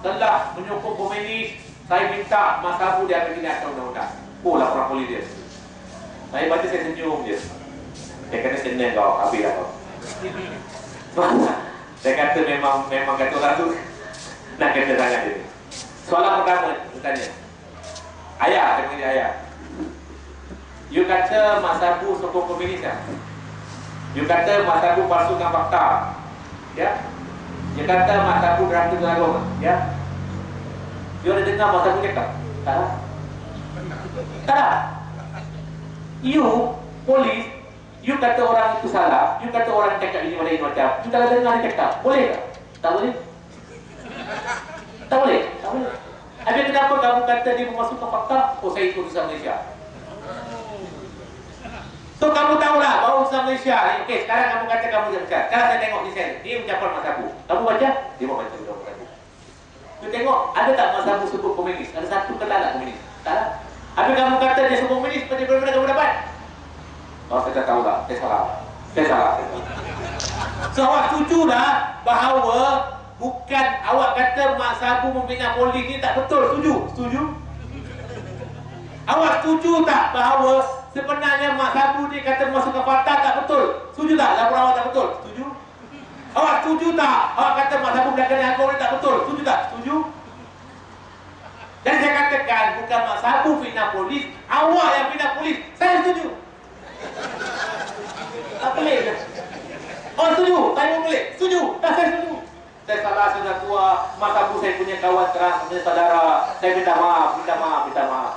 S1: telah menyokong komunis. Saya minta Mak Sabu dia akan dinaikkan undang-undang. Oh, laporan polis dia. Saya baca saya senyum je. Saya kata senang kau, habis lah kau. Saya kata memang kata orang tu nak kata sangat dia. Soalan pertama, saya tanya. Ayah, saya panggil ayah. You kata Mak Sabu sokong komunis kan? You kata Mak Sabu palsukan fakta. Ya? You kata Mak Sabu berhantu dengan ya? You ada dengar Mak Sabu cakap? Tak ada. Tak ada. You, polis, you kata orang itu salah, you kata orang cakap ini macam, you tak dengar dia cakap. Boleh tak? Tak boleh. Tak boleh? Tak boleh. Habis kenapa kamu kata dia memasukkan fakta? Oh, saya ikut usaha Malaysia. So kamu tahulah bahawa usaha Malaysia ni, okey, sekarang kamu kata kamu baca. Sekarang saya tengok di sel, dia ucapan Mak Sabu. Kamu baca? Dia mau baca ucapan Mak Sabu. You tengok, ada tak Mak Sabu sebut komunis? Ada satu kata tak komunis? Tak ada. Habis kamu kata dia sebut komunis, pada mana kamu dapat? Oh, saya tak tahu tak. Saya salah. Saya salah. So awak setuju dah bahawa bukan awak kata Mak Sabu membina polis ni tak betul. Setuju? Setuju? Awak setuju tak bahawa sebenarnya Mak Sabu ni kata masukkan fakta tak betul? Setuju tak? Laporan awak tak betul? Setuju? Awak setuju tak? Awak kata Mak Sabu belakang agama ni tak betul? Setuju tak? Setuju? Dan saya katakan bukan Mak Sabu bina polis, awak yang bina polis. Saya setuju. Tak pelik ke? Oh setuju? Saya pun pelik. Setuju? Tak, saya setuju. Saya salah, saya dah tua. Mak Sabu saya punya kawan terang, punya saudara. Saya minta maaf, minta maaf, minta maaf.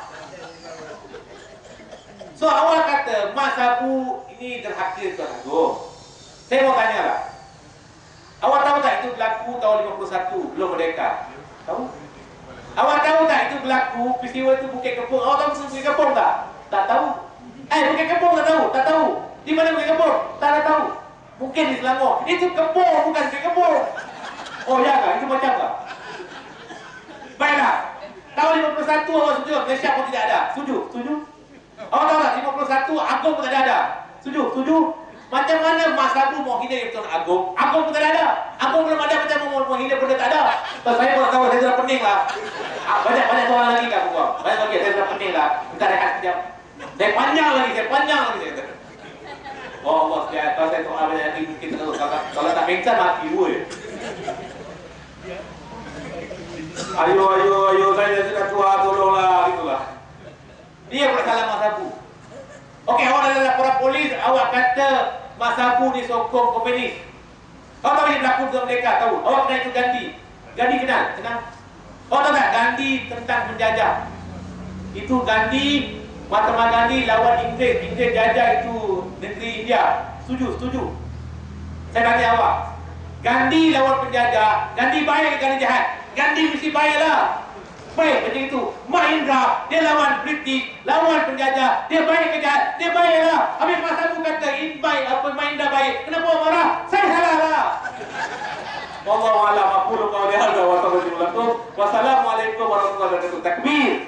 S1: So awak kata Mak Sabu ini derhaka Tuan Agong. Saya mau tanya lah. Awak tahu tak itu berlaku tahun 51 belum merdeka? Tahu? Awak tahu tak itu berlaku peristiwa itu Bukit Kepong? Awak tahu Bukit Kepong tak? Tak tahu. Bukit Kepong tak tahu? Tak tahu. Di mana Bukit Kepong? Tak tahu. Mungkin di Selangor. Itu Kepong bukan Bukit Kepong. Oh ya kah? Itu macam kah? Baiklah. Tahun 51 awak setuju Malaysia pun tidak ada. Setuju? Setuju? Awak tahu tak 51 Agong pun tak ada. Setuju? Setuju? Macam mana Mak Sabu mau hina Tuan Agong? Agong pun tak ada. Agong belum ada macam mau hina benda tak ada. Saya pun tahu, saya sudah pening lah. Banyak soalan lagi kan bukan? Banyak lagi, saya sudah pening lah. Bentar rehat sekejap. Saya panjang lagi. Saya kata. Oh Allah, kalau saya soal banyak lagi mungkin terus. Kalau tak pingsan mati woi. Ayo, saya sudah tua, tolonglah, gitulah. Dia pula salah Mak Sabu. Okey, awak adalah laporan polis, awak kata Mak Sabu ni sokong komunis. Awak tahu ini berlaku dalam mereka, tahu? Awak kenal itu Gandhi. Gandhi kenal? Kenal? Awak tahu tak Gandhi tentang penjajah? Itu Gandhi, Mahatma Gandhi lawan Inggeris. Inggeris jajah itu negeri India. Setuju? Setuju? Saya tanya awak. Gandhi lawan penjajah. Gandhi baik ke Gandhi jahat? Gandhi mesti baiklah. Baik macam itu. Mahindra dia lawan British, lawan penjajah. Dia baik ke jahat? Dia baiklah. Habis Mak Sabu kata baik apa Mahindra baik. Kenapa awak marah? Saya salah lah. Wallahu a'lam. Aku lu qauli hadza wa sallallahu alaihi wasallam. Wassalamualaikum warahmatullahi wabarakatuh. Takbir.